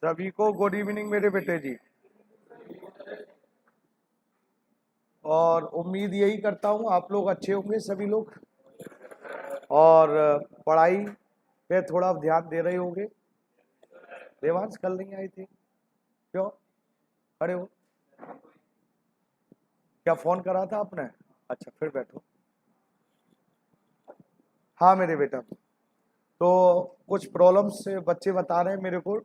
सभी को good evening मेरे बेटे जी। और उम्मीद यही करता हूँ आप लोग अच्छे होंगे सभी लोग, और पढ़ाई पे थोड़ा ध्यान दे रहे होंगे। देवांश कल नहीं आई थी क्यों? खड़े हो, क्या फोन करा था आपने? अच्छा फिर बैठो। हाँ मेरे बेटा, तो कुछ प्रॉब्लम्स बच्चे बता रहे हैं मेरे को,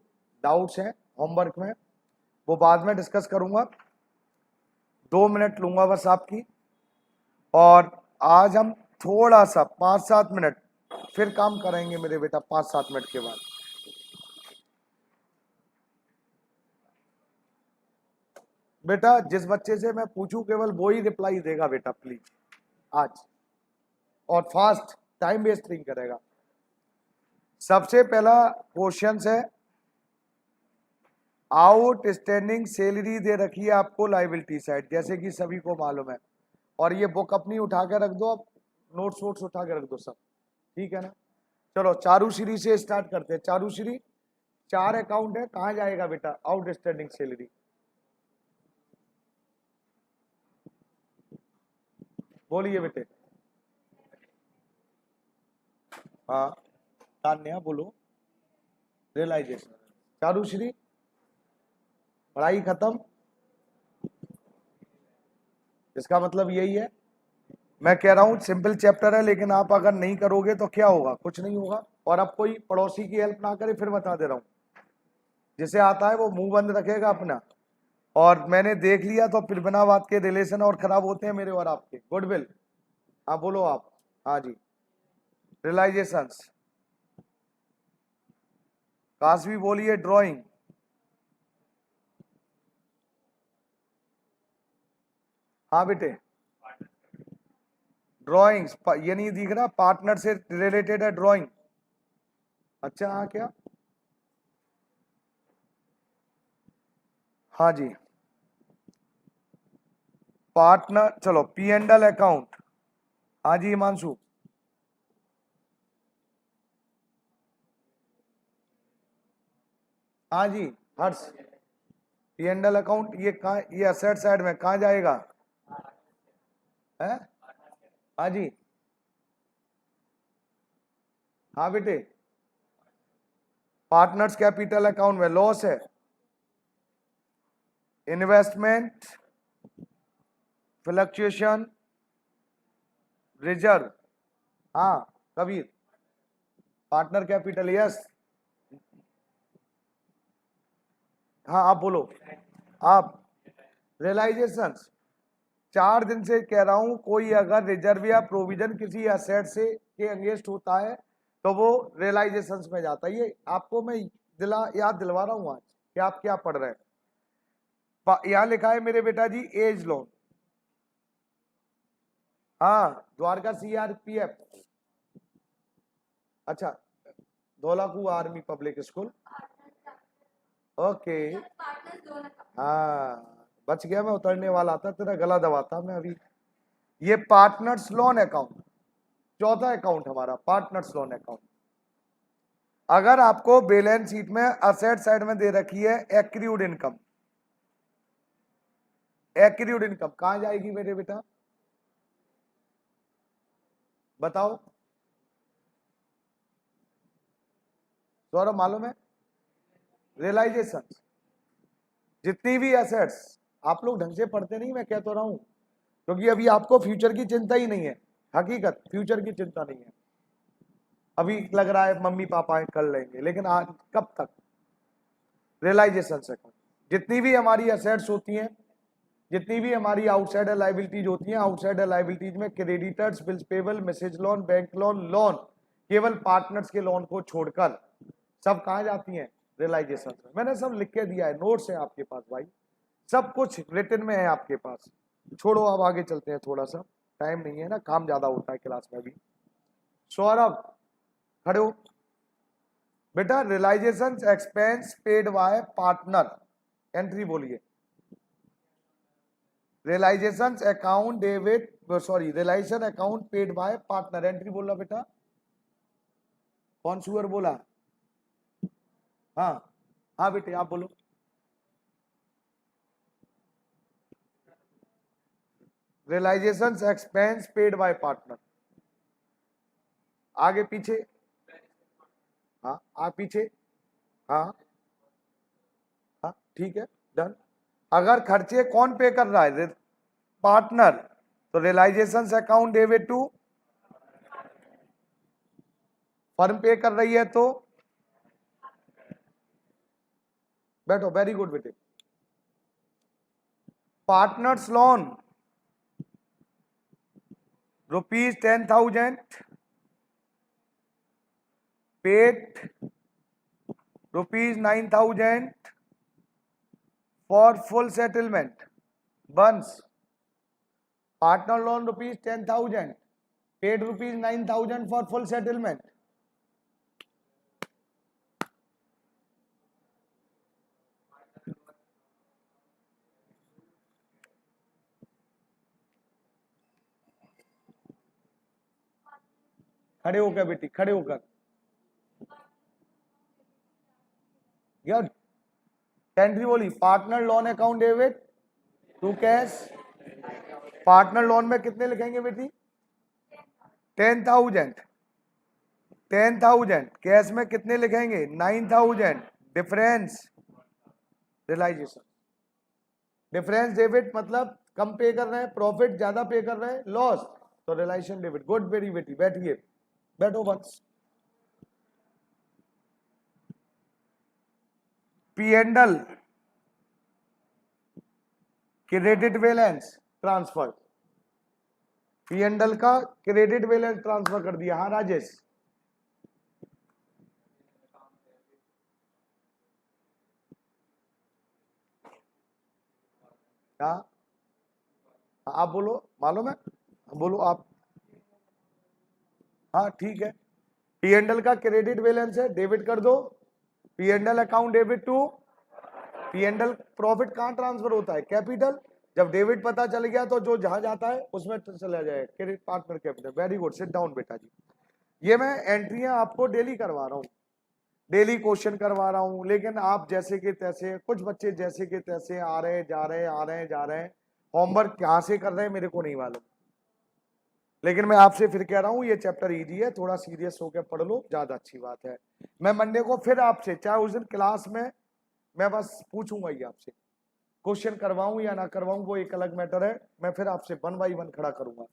डाउट्स हैं होमवर्क में, वो बाद में डिस्कस करूंगा। 2 मिनट लूंगा बस आपकी, और आज हम थोड़ा सा 5-7 मिनट फिर काम करेंगे मेरे बेटा। 5-7 मिनट के बाद बेटा जिस बच्चे से मैं पूछूं केवल वो ही रिप्लाई देगा बेटा, प्लीज आज, और फास्ट, टाइम वेस्ट नहीं करेगा। सबसे पहला क्वेश्चन है, आउटस्टैंडिंग सैलरी दे रखी है आपको लायबिलिटी साइड, जैसे कि सभी को मालूम है। और ये बुक अपनी उठा के रख दो, नोट्स वोट्स उठा के रख दो सब, ठीक है ना? चलो चारूश्री से स्टार्ट करते हैं। चारूश्री, 4 अकाउंट है, कहां जाएगा बेटा आउटस्टैंडिंग सैलरी? बोलिए बेटे। हाँ तान्या बोलो। रियलाइजेशन। चारूश्री, पढ़ाई खत्म, इसका मतलब यही है। मैं कह रहा हूं सिंपल चैप्टर है, लेकिन आप अगर नहीं करोगे तो क्या होगा? कुछ नहीं होगा। और अब कोई पड़ोसी की हेल्प ना करे, फिर बता दे रहा हूं, जिसे आता है वो मुंह बंद रखेगा अपना। और मैंने देख लिया तो फिर बिना बात के रिलेशन और खराब होते हैं मेरे और आपके। गुडविल, हाँ बोलो आप। हाँ जी, रियलाइजेशंस। काशवी बोलिए। ड्राइंग, हाँ बेटे। ड्राइंग्स, ये नहीं दिख रहा? पार्टनर से रिलेटेड है ड्राइंग। अच्छा हाँ, क्या? हाँ जी, पार्टनर। चलो पी एंड एल अकाउंट। हाँ जी हिमांशु। हाँ जी हर्ष। पी एंड एल अकाउंट ये कहाँ? ये असेट साइड में कहाँ जाएगा? है? हाँ जी, हाँ बेटे। पार्टनर्स कैपिटल अकाउंट में लॉस है। Investment, fluctuation, reserve. हाँ कबीर, पार्टनर कैपिटल। यस, हाँ आप बोलो। आप रियलाइजेशन, 4 दिन से कह रहा हूं, कोई अगर रिजर्व या प्रोविजन किसी एसेट से के अगेंस्ट होता है तो वो रियलाइजेशन में जाता है। ये आपको मैं याद दिलवा रहा हूं आज कि आप क्या पढ़ रहे हैं। यहां लिखा है मेरे बेटा जी, एज लोन। हाँ द्वारका सीआरपीएफ। अच्छा, धौलाकू आर्मी पब्लिक स्कूल। ओके, हाँ बच गया, मैं उतरने वाला था, तेरा गला दबाता मैं अभी। ये पार्टनर्स लोन अकाउंट, चौथा अकाउंट हमारा पार्टनर्स लोन अकाउंट। अगर आपको बैलेंस शीट में असेट साइड में दे रखी है एक्रीड इनकम, एक्रीड इनकम कहां जाएगी मेरे बेटा? बताओ, सौरभ मालूम है? रियलाइजेशन। जितनी भी एसेट्स, आप लोग ढंग से पढ़ते नहीं, मैं कह तो रहा हूं, क्योंकि अभी आपको फ्यूचर की चिंता ही नहीं है। हकीकत, फ्यूचर की चिंता नहीं है। अभी लग रहा है मम्मी पापा कर लेंगे, लेकिन आज कब तक? रियलाइजेशन से जितनी भी हमारी एसेट्स होती हैं, जितनी भी हमारी आउटसाइड लाइबिलिटीज होती हैं, आउटसाइड लाइबिलिटीज में creditors, bills payable, message loan, bank loan, loan केवल पार्टनर्स के लोन को छोड़कर सब कहां जाती हैं? रियलाइजेशन में। मैंने सब लिख के दिया है, नोट्स है आपके पास भाई, सब कुछ रिटर्न में है आपके पास। छोड़ो अब आगे चलते हैं, थोड़ा सा टाइम नहीं है ना, काम ज्यादा होता है क्लास में भी। सौरभ खड़े हो बेटा। Realisation expense paid by partner, entry बोलिए। Realisation account debit, sorry realisation account paid by partner, entry बोला बेटा। कौन सुअर बोला? हाँ हाँ बेटे आप बोलो। Realisation expense paid by partner, आगे पीछे, हाँ आगे पीछे, हाँ हाँ ठीक है डन। अगर खर्चे कौन पे कर रहा है, पार्टनर, तो realisation account debit to, firm पे कर रही है तो, बैठो वेरी गुड बेटे। Partners loan ₹10,000 paid ₹9,000 for full settlement. Once partner loan ₹10,000 paid ₹9,000 for full settlement. खड़े होकर बेटी, खड़े होकर, यार एंट्री बोली, partner loan account debit to cash. Partner loan में कितने लिखेंगे बेटी, 10,000, 10,000, कैश में कितने लिखेंगे, 9,000। डिफरेंस रियलाइजेशन, डिफरेंस डेबिट मतलब कम पे कर रहे हैं, प्रॉफिट ज्यादा पे कर रहे हैं, लॉस तो रियलाइजेशन डेबिट। गुड वेरी बेटी, बैठिए, बैठो बस। P and L credit balance transfer, P and L का क्रेडिट बैलेंस ट्रांसफर कर दिया। हाँ राजेश, हाँ आप बोलो, मालूम है, बोलो आप। हाँ ठीक है, पी एंड एल का क्रेडिट बैलेंस है, डेबिट कर दो। P and L account debit to, P and L profit कहाँ ट्रांसफर होता है, कैपिटल। जब डेबिट पता चल गया तो जो जहां जाता है उसमें चला जाए credit partner capital. Very good, sit down बेटा जी। ये मैं एंट्रियां आपको डेली करवा रहा हूँ, डेली क्वेश्चन करवा रहा हूँ, लेकिन आप जैसे के तैसे, कुछ बच्चे जैसे के तैसे आ रहे जा रहे, आ रहे जा रहे, होमवर्क कहाँ से कर रहे हैं मेरे को नहीं मालूम। लेकिन मैं आपसे फिर कह रहा हूँ ये चैप्टर इजी है, थोड़ा सीरियस होकर पढ़ लो, ज्यादा अच्छी बात है। मैं मंडे को फिर आपसे, चाहे उस दिन क्लास में मैं बस पूछूंगा ही आपसे, क्वेश्चन करवाऊं या ना करवाऊं वो एक अलग मैटर है, मैं फिर आपसे 1 बाई 1 खड़ा करूंगा,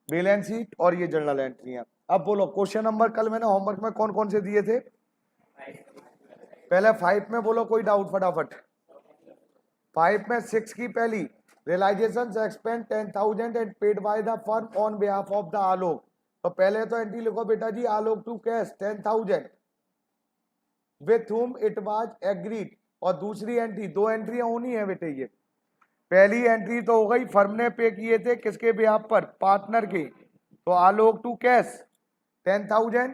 बैलेंस शीट और ये जर्नल एंट्रियां। अब बोलो क्वेश्चन नंबर, कल मैंने होमवर्क में कौन कौन से दिए थे, पहले 5 में बोलो, कोई डाउट फटाफट। 5 में 6 की पहली, realisation expend 10,000 and paid by the firm on behalf of the Alok. तो पहले तो एंट्री लिखो बेटा जी, Alok to cash 10,000 with whom it was agreed. और दूसरी एंट्री, दो एंट्रियां होनी है बेटे। ये पहली एंट्री तो हो गई, फर्म ने पे किए थे किसके बिहाफ पर, पार्टनर के, तो आलोक टू कैश 10,000।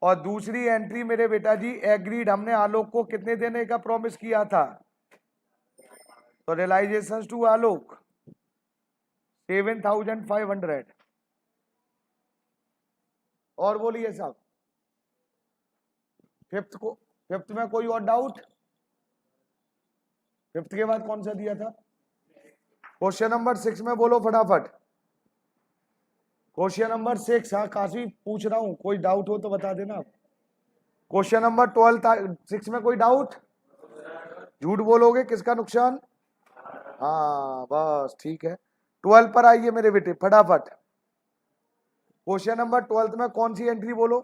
और दूसरी एंट्री मेरे बेटा जी एग्रीड, हमने आलोक को कितने देने का प्रॉमिस किया था, तो रियलाइजेशन टू आलोक 7,500। और बोलिए साहब, फिफ्थ को, फिफ्थ में कोई और डाउट, फिफ्थ के बाद कौन सा दिया था, क्वेश्चन नंबर 6 में बोलो फटाफट, क्वेश्चन नंबर 6। हाँ काशी पूछ रहा हूं, कोई डाउट हो तो बता देना। क्वेश्चन नंबर 12 6 में कोई डाउट, झूठ बोलोगे किसका नुकसान, हाँ बस ठीक है। 12 पर आइए मेरे बेटे फटाफट, क्वेश्चन नंबर 12 में कौन सी एंट्री बोलो,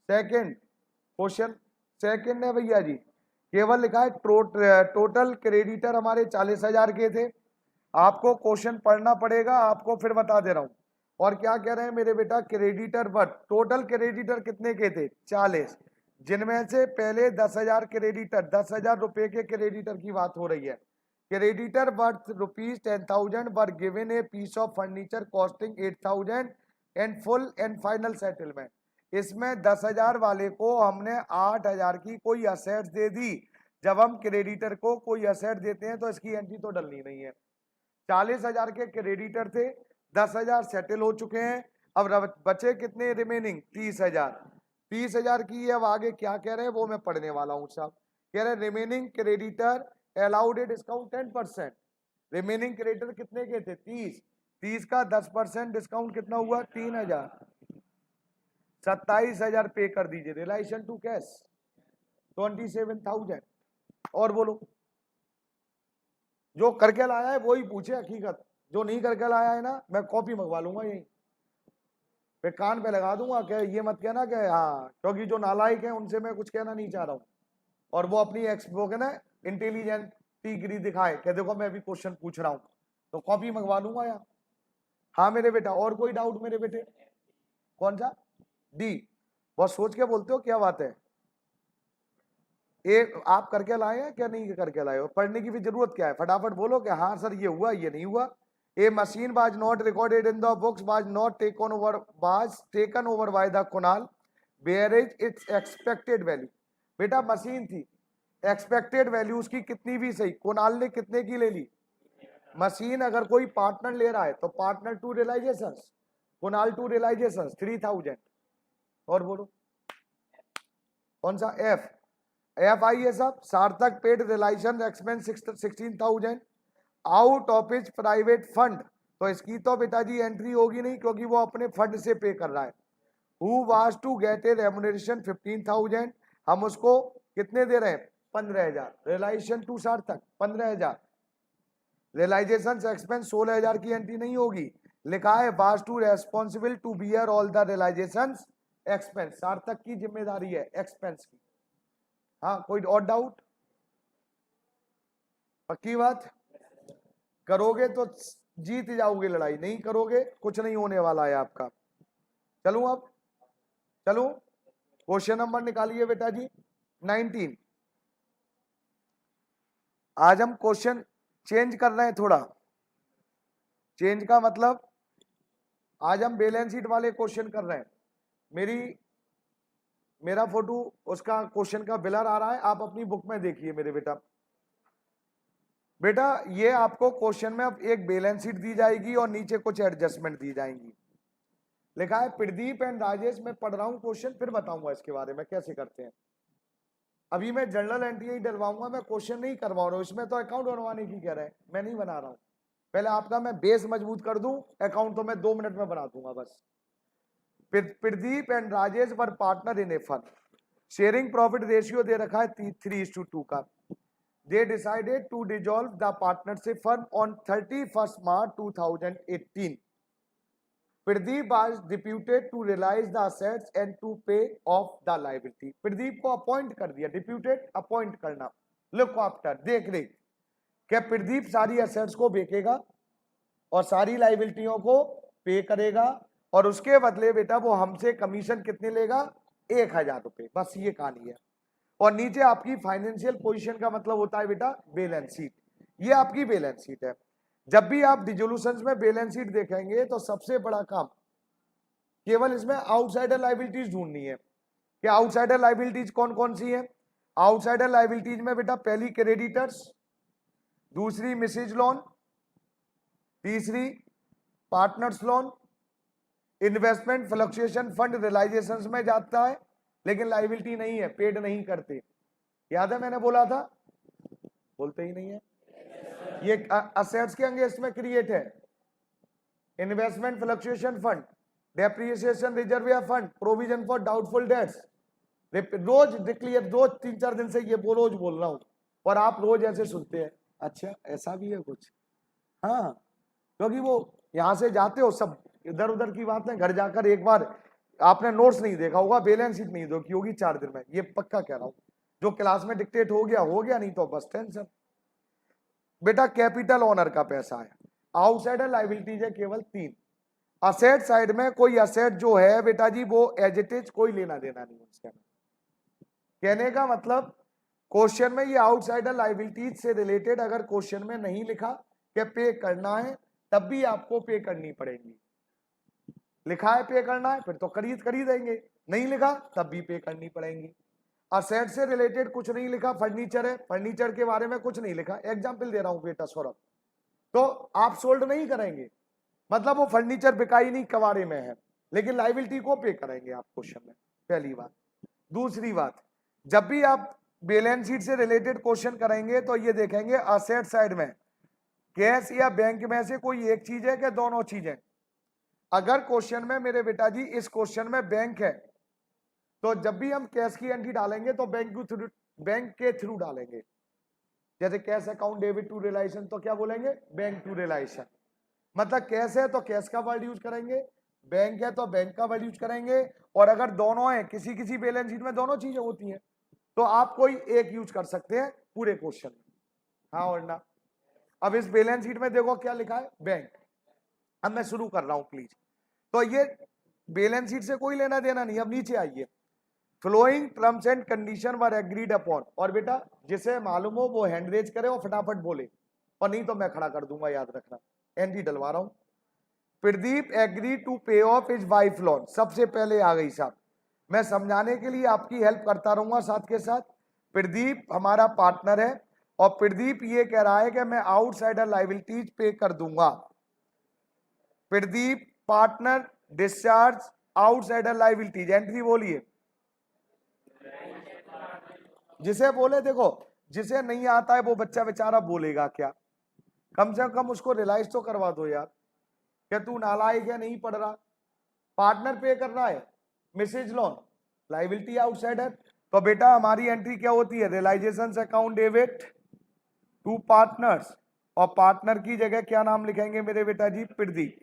सेकंड क्वेश्चन, सेकंड है भैया जी। केवल लिखा है टोटल क्रेडिटर हमारे 40,000 के थे। आपको क्वेश्चन पढ़ना पड़ेगा, आपको फिर बता दे रहा हूं। और क्या कह रहे हैं मेरे बेटा, क्रेडिटर वर्थ, टोटल क्रेडिटर कितने के थे, 40, जिनमें से पहले 10,000 क्रेडिटर, 10,000 रुपए के क्रेडिटर की बात हो रही है। Creditor worth ₹10,000 were given a piece of furniture costing 8,000 and full and final settlement. इसमें 10,000 वाले को हमने 8,000 की कोई असेट्स दे दी। जब हम क्रेडिटर को कोई असेट देते हैं तो इसकी एंट्री तो डलनी नहीं है। 40,000 के क्रेडिटर थे, 10,000 सेटल हो चुके हैं, अब बचे कितने रिमेनिंग, 30,000। 30,000 की है। अब आगे क्या कह रहे हैं वो मैं पढ़ने वाला हूं साहब। कह रहे remaining creditor allowed discount 10%। Remaining creditor कितने के थे? 30 का 10% डिस्काउंट कितना हुआ? 3,000। 27,000 पे कर दीजिए। Relation to cash 27,000। और बोलो, जो करके लाया है वो ही पूछे हकीकत, जो नहीं करके लाया है ना मैं कॉपी मंगवा लूंगा यही पे, कान पे लगा दूंगा कि ये मत कहना कि हाँ, क्योंकि जो नालायक है उनसे मैं कुछ कहना नहीं चाह रहा हूँ और वो अपनी वो कहना इंटेलिजेंट डिग्री दिखाए कि देखो मैं भी क्वेश्चन पूछ रहा हूँ, तो कॉपी मंगवा लूंगा यार। हाँ मेरे बेटा, और कोई डाउट मेरे बेटे? कौन सा? डी। बहुत सोच के बोलते हो, क्या बात है? ए आप करके लाए हैं क्या नहीं करके लाए हो? पढ़ने की भी जरूरत क्या है, फटाफट बोलो कि हाँ सर ये हुआ ये नहीं हुआ। A machine was not recorded in the books was not taken over by the Kunal whereas its expected value. बेटा मशीन थी, एक्सपेक्टेड वैल्यू उसकी कितनी भी सही, कुणाल ने कितने की ले ली? मशीन अगर कोई पार्टनर ले रहा है तो partner to realisation, Kunal to realisation 3,000। और बोलो कौन सा? एफ। एफ आई है सब। Sarthak paid realisation expense 16,000 out of is private fund, तो इसकी तो पिताजी एंट्री होगी नहीं क्योंकि वो अपने फंड से पे कर रहा है। Who was to get a remuneration 15,000, हम उसको कितने दे रहे हैं? 15,000। रिलाइजेशन टू सार्थक 15,000। रियलाइजेशन एक्सपेंस 16,000 की एंट्री नहीं होगी, लिखा है was to responsible to bear all the realisation expense, Sarthak की जिम्मेदारी है एक्सपेंस की। हाँ कोई और डाउट? पक्की बात? करोगे तो जीत जाओगे लड़ाई, नहीं करोगे कुछ नहीं होने वाला है आपका। चलूं अब? चलूं? क्वेश्चन नंबर निकालिए बेटा जी 19। आज हम क्वेश्चन चेंज कर रहे हैं थोड़ा। चेंज का मतलब आज हम बैलेंस शीट वाले क्वेश्चन कर रहे हैं। मेरा फोटो उसका क्वेश्चन का बिलर आ रहा है, आप अपनी बुक में देखिए मेरे बेटा। बेटा ये आपको क्वेश्चन में अब एक बैलेंस शीट दी जाएगी और नीचे कुछ एडजस्टमेंट दी जाएंगी। लिखा है प्रदीप एंड राजेश, मैं पढ़ रहा हूं क्वेश्चन फिर बताऊंगा इसके बारे में कैसे करते हैं। अभी मैं जनरल एंट्री ही डलवाऊंगा, मैं क्वेश्चन नहीं करवा रहा हूं। इसमें तो अकाउंट बनवाने की कह रहे हैं, मैं नहीं बना रहा हूं। पहले आपका मैं बेस मजबूत कर दूं, अकाउंट तो मैं 2 मिनट में बना दूंगा बस। Pradeep and Rajesh were partner in a firm, sharing profit ratio दे रखा है 3:2 का। They decided to dissolve the partnership firm on 31st March 2018. Pradeep was deputed to realize the assets and to pay off the liability. Pradeep को appoint कर दिया, deputed appoint करना। Look after, देख रेख। क्या प्रदीप सारी एसेट्स को बेचेगा और सारी लाइबिलिटियों को पे करेगा और उसके बदले बेटा वो हमसे कमीशन कितने लेगा? 1,000 रुपए। बस ये कहानी है। और नीचे आपकी फाइनेंशियल पोजीशन का मतलब होता है बेटा बैलेंस शीट। ये आपकी बैलेंस शीट है। जब भी आप डिसोल्यूशंस में बैलेंस शीट देखेंगे तो सबसे बड़ा काम केवल इसमें आउटसाइडर लायबिलिटीज ढूंढनी है कि आउटसाइडर लायबिलिटीज कौन कौन सी है। आउटसाइडर लायबिलिटीज में बेटा पहली क्रेडिटर्स, दूसरी मिसेज लोन, तीसरी partners loan, investment fluctuation fund realisations में जाता है लेकिन लायबिलिटी नहीं है, पेड नहीं करते। याद है मैंने बोला था? बोलते ही नहीं है। ये असेट्स के अगेंस्ट में क्रिएट है। Investment fluctuation fund, depreciation reserve fund, provision for doubtful debts. रोज डिक्लेयर, रोज 3-4 दिन से ये रोज बोल रहा हूं और आप रोज ऐसे सुनते हैं। अच्छा ऐसा भी है कुछ? हाँ क्योंकि वो यहां से जाते हो सब इधर उधर की बात है, घर जाकर एक बार आपने नोट्स नहीं देखा होगा, बैलेंस शीट नहीं देखी होगी 4 दिन में, ये पक्का कह रहा हूं। जो क्लास में डिक्टेट हो गया नहीं तो बस टेंशन। बेटा कैपिटल ओनर का पैसा है, आउटसाइडर लायबिलिटीज है केवल 3। असेट साइड में कोई असेट जो है बेटा जी वो एज इट इज कोई लेना देना नहीं उसके। कहने का मतलब क्वेश्चन में ये आउटसाइडर लायबिलिटीज से रिलेटेड अगर क्वेश्चन में नहीं लिखा कि पे करना है तब भी आपको पे करनी पड़ेगी। लिखा है पे करना है फिर तो खरीदेंगे, नहीं लिखा तब भी पे करनी पड़ेगी। असेट से रिलेटेड कुछ नहीं लिखा, फर्नीचर है, फर्नीचर के बारे में कुछ नहीं लिखा, एग्जाम्पल दे रहा हूं बेटा सौरभ, तो आप सोल्ड नहीं करेंगे, मतलब वो फर्नीचर बिकाई नहीं कबाड़े में है, लेकिन लायबिलिटी को पे करेंगे आप क्वेश्चन में। पहली बात। दूसरी बात, जब भी आप बैलेंस शीट से रिलेटेड क्वेश्चन करेंगे तो ये देखेंगे असेट साइड में कैश या बैंक में से कोई एक चीज है कि दोनों चीजें। अगर क्वेश्चन में मेरे बेटा जी इस क्वेश्चन में बैंक है तो जब भी हम कैश की एंट्री डालेंगे तो बैंक के थ्रू डालेंगे। जैसे cash account debit to relation तो क्या बोलेंगे, बैंक टू रिलेशन। मतलब कैश है तो कैश का वर्ड यूज करेंगे, बैंक है तो बैंक का वर्ड यूज करेंगे। और अगर दोनों है, किसी किसी बैलेंस शीट में दोनों चीजें होती हैं, तो आप कोई एक यूज कर सकते हैं पूरे क्वेश्चन में, हाँ और ना। अब इस बैलेंस शीट में देखो क्या लिखा है, बैंक। अब मैं शुरू कर रहा हूं प्लीज। तो ये बैलेंस शीट से कोई लेना देना नहीं। अब नीचे आइए, flowing terms and condition were agreed upon. और बेटा जिसे मालूम हो वो हैंड रेज करे और फटाफट बोले, और नहीं तो मैं खड़ा कर दूंगा, याद रखना। एंट्री डलवा रहा हूं। Pradeep agree to pay of his wife loan. सबसे पहले आ गई साहब, मैं समझाने के लिए आपकी हेल्प करता रहूंगा साथ के साथ। प्रदीप हमारा पार्टनर है और प्रदीप ये कह रहा है कि मैं आउटसाइडर लायबिलिटीज पे कर दूंगा। Pradeep partner discharge outsider liabilities. Entry बोलिए। जिसे बोले, देखो जिसे नहीं आता है वो बच्चा बेचारा बोलेगा क्या, कम से कम उसको रियलाइज तो करवा दो यार, क्या तू नालायक है, नहीं पढ़ रहा। पार्टनर पे करना है, मिसेज लोन लायबिलिटी आउटसाइडर। तो बेटा हमारी एंट्री क्या होती है, realisation account debit to partners. और पार्टनर की जगह क्या नाम लिखेंगे मेरे बेटा जी, प्रदीप।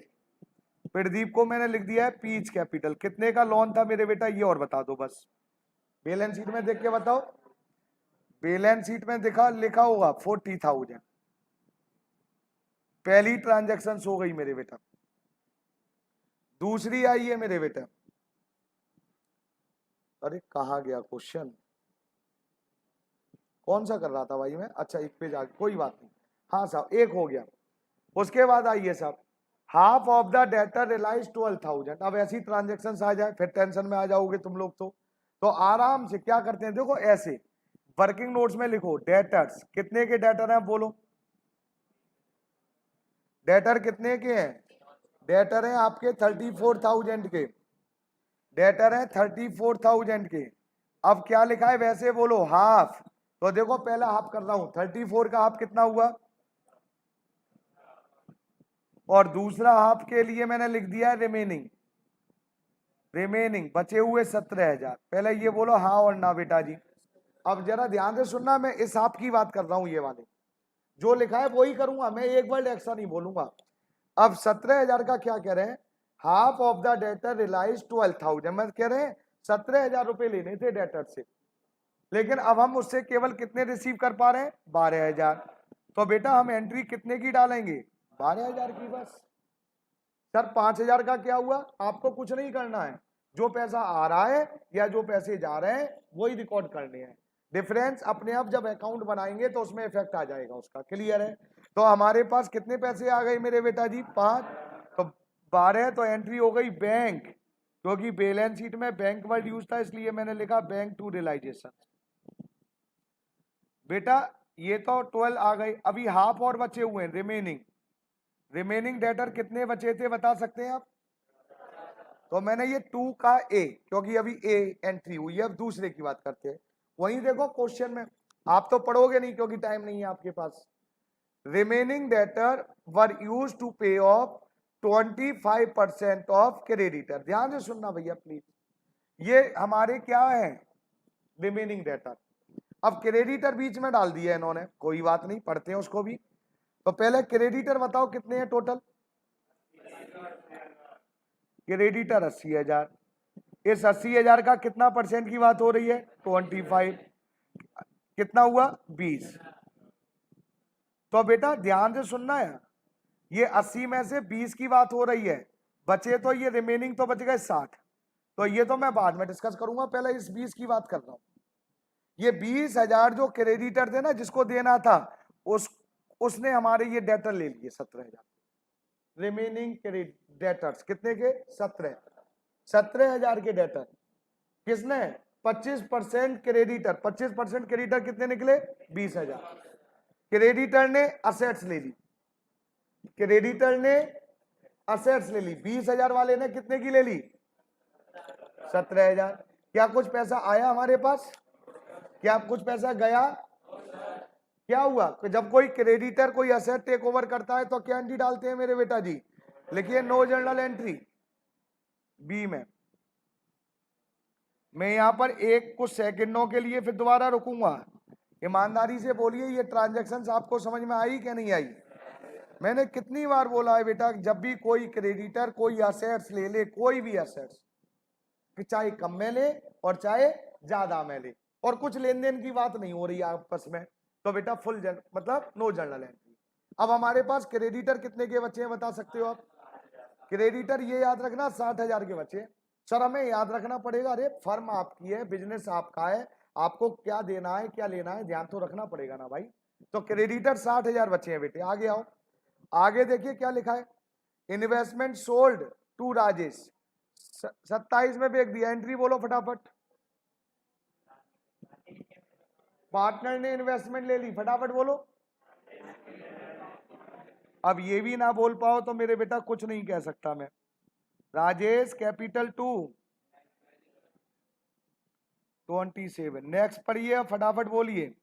प्रदीप को मैंने लिख दिया है पीच कैपिटल। कितने का लोन था मेरे बेटा, ये और बता दो बस, बैलेंस शीट में देख के बताओ। बैलेंस शीट में लिखा होगा 40,000। पहली ट्रांजैक्शन हो गई मेरे बेटा। दूसरी आई है मेरे बेटा, अरे कहा गया क्वेश्चन, कौन सा कर रहा था भाई मैं, अच्छा एक पेज आगे, कोई बात नहीं। हाँ साहब एक हो गया। उसके बाद आइए साहब, half of the debtor relies 12,000। अब ऐसी ट्रांजेक्शन आ जाए फिर टेंशन में आ जाओगे तुम लोग। तो आराम से क्या करते हैं, देखो ऐसे वर्किंग नोट्स में लिखो डेटर्स। कितने के डेटर हैं बोलो, डेटर कितने के हैं, डेटर हैं आपके 34,000 के, डेटर हैं 34,000 के। अब क्या लिखा है वैसे बोलो, हाफ। तो देखो पहला हाफ कर रहा हूं, 34 का हाफ कितना हुआ, और दूसरा हाफ के लिए मैंने लिख दिया रिमेनिंग। रिमेनिंग बचे हुए 17,000। पहले ये बोलो हाँ और ना बेटा जी। अब जरा ध्यान से सुनना, मैं इस हाफ की बात कर रहा हूं, ये वाले जो लिखा है वही करूंगा मैं, एक वर्ड एक्स्ट्रा नहीं बोलूंगा। अब 17,000 का क्या कह रहे हैं, half of the debtor relies 12,000। मैं कह रहे हैं 17,000 रुपए लेने थे डेटर से, लेकिन अब हम उससे केवल कितने रिसीव कर पा रहे हैं, 12,000। तो बेटा हम एंट्री कितने की डालेंगे, 12,000 की बस। सर 5,000 का क्या हुआ, आपको कुछ नहीं करना है, जो पैसा आ रहा है या जो पैसे जा रहे हैं वही रिकॉर्ड करने हैं। डिफरेंस अपने आप जब अकाउंट बनाएंगे तो उसमें इफेक्ट आ जाएगा उसका, क्लियर है। तो हमारे पास कितने पैसे आ गए मेरे बेटा जी, 5। तो 12 तो एंट्री हो गई बैंक, क्योंकि बैलेंस शीट में बैंक वर्ड यूज था इसलिए मैंने लिखा बैंक टू रियलाइजेशन। बेटा ये तो 12 आ गई, अभी हाफ और बचे हुए हैं रिमेनिंग। रिमेनिंग डेटर कितने बचे थे बता सकते हैं आप, तो मैंने ये 2 का ए, क्योंकि अभी ए एंट्री हुई है। अब दूसरे की बात करते हैं, वहीं देखो क्वेश्चन में, आप तो पढ़ोगे नहीं क्योंकि टाइम नहीं है आपके पास। Remaining debtor were use to pay off 25% of creditor. ध्यान से सुनना भैया प्लीज, ये हमारे क्या है रिमेनिंग डेटर। अब क्रेडिटर बीच में डाल दिया इन्होंने, कोई बात नहीं, पढ़ते हैं उसको भी। तो पहले क्रेडिटर बताओ कितने हैं टोटल, क्रेडिटर 80,000। इस 80,000 का कितना परसेंट की बात हो रही है, 25। कितना हुआ, 20। तो बेटा ध्यान से सुनना है, ये 80 में से 20 की बात हो रही है, बचे तो ये रिमेनिंग तो बच गए 60। तो ये तो मैं बाद में डिस्कस करूंगा, पहले इस 20 की बात कर रहा हूं। ये 20,000 जो क्रेडिटर थे ना जिसको देना था, उसने हमारे ये डेटर ले लिए 17,000। रिमेनिंग डेटर्स कितने के, 17,000 के डेटर। किसने, 25% क्रेडिटर। 25% क्रेडिटर कितने निकले, 20,000। क्रेडिटर ने असेट्स ले ली, क्रेडिटर ने असेट्स ले ली, 20,000 वाले ने कितने की ले ली, 17,000। क्या कुछ पैसा आया हमारे पास, क्या कुछ पैसा गया, क्या हुआ? जब कोई क्रेडिटर कोई असेट टेक ओवर करता है तो क्या एंट्री डालते हैं मेरे बेटा जी? लिखिए नो जर्नल एंट्री बी में। मैं यहां पर एक कुछ सेकंडों के लिए फिर दोबारा रुकूंगा। ईमानदारी से बोलिए, ये ट्रांजैक्शंस आपको समझ में आई कि नहीं आई? मैंने कितनी बार बोला है बेटा, जब भी कोई क्रेडिटर कोई असेट्स ले ले, कोई भी असेट्स, चाहे कम में ले और चाहे ज्यादा में ले, और कुछ लेन देन की बात नहीं हो रही है आपस में, तो बेटा फुल मतलब नो जर्नल एंट्री। अब हमारे पास क्रेडिटर कितने के बच्चे हैं बता सकते हो आप? क्रेडिटर ये याद रखना 60,000 के बच्चे। सर हमें याद रखना पड़ेगा, अरे फर्म आपकी है, बिजनेस आपका है, आपको क्या देना है क्या लेना है ध्यान तो रखना पड़ेगा ना भाई। तो क्रेडिटर 60,000 बच्चे हैं बेटे। आगे आओ, आगे देखिए क्या लिखा है, इन्वेस्टमेंट सोल्ड टू राजेश, 27 में बेच दिया। एंट्री बोलो फटाफट। पार्टनर ने इन्वेस्टमेंट ले ली, फटाफट बोलो। अब ये भी ना बोल पाओ तो मेरे बेटा कुछ नहीं कह सकता मैं। राजेश कैपिटल 27, नेक्स्ट पढ़िए फटाफट बोलिए।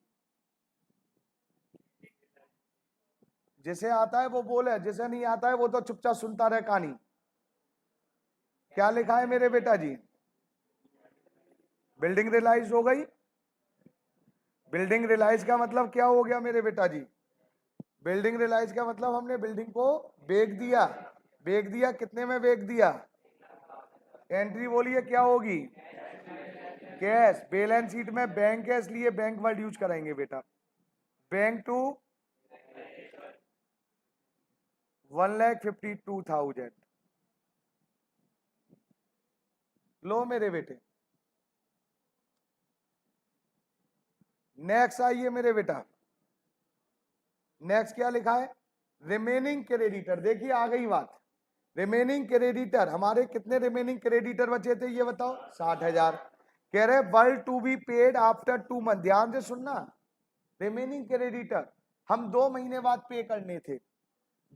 जिसे आता है वो बोले, जिसे नहीं आता है वो तो चुपचाप सुनता रहे कहानी। क्या लिखा है मेरे बेटा जी? बिल्डिंग रियलाइज हो गई। बिल्डिंग रियलाइज का मतलब क्या हो गया मेरे बेटा जी? बिल्डिंग रियलाइज का मतलब हमने बिल्डिंग को बेच दिया। बेच दिया, कितने में बेच दिया? एंट्री बोलिए क्या होगी? कैश। बैलेंस शीट में बैंक है इसलिए बैंक वर्ड यूज कराएंगे बेटा। Bank to 1,52,000। लो मेरे बेटे, नेक्स्ट आइए मेरे बेटा। नेक्स्ट क्या लिखा है? Remaining creditor. देखिए आ गई बात। रिमेनिंग क्रेडिटर, हमारे कितने रिमेनिंग क्रेडिटर बचे थे ये बताओ? 60,000। कह रहे were to be paid after 2 month. ध्यान से सुनना, रिमेनिंग क्रेडिटर हम 2 महीने बाद पे करने थे।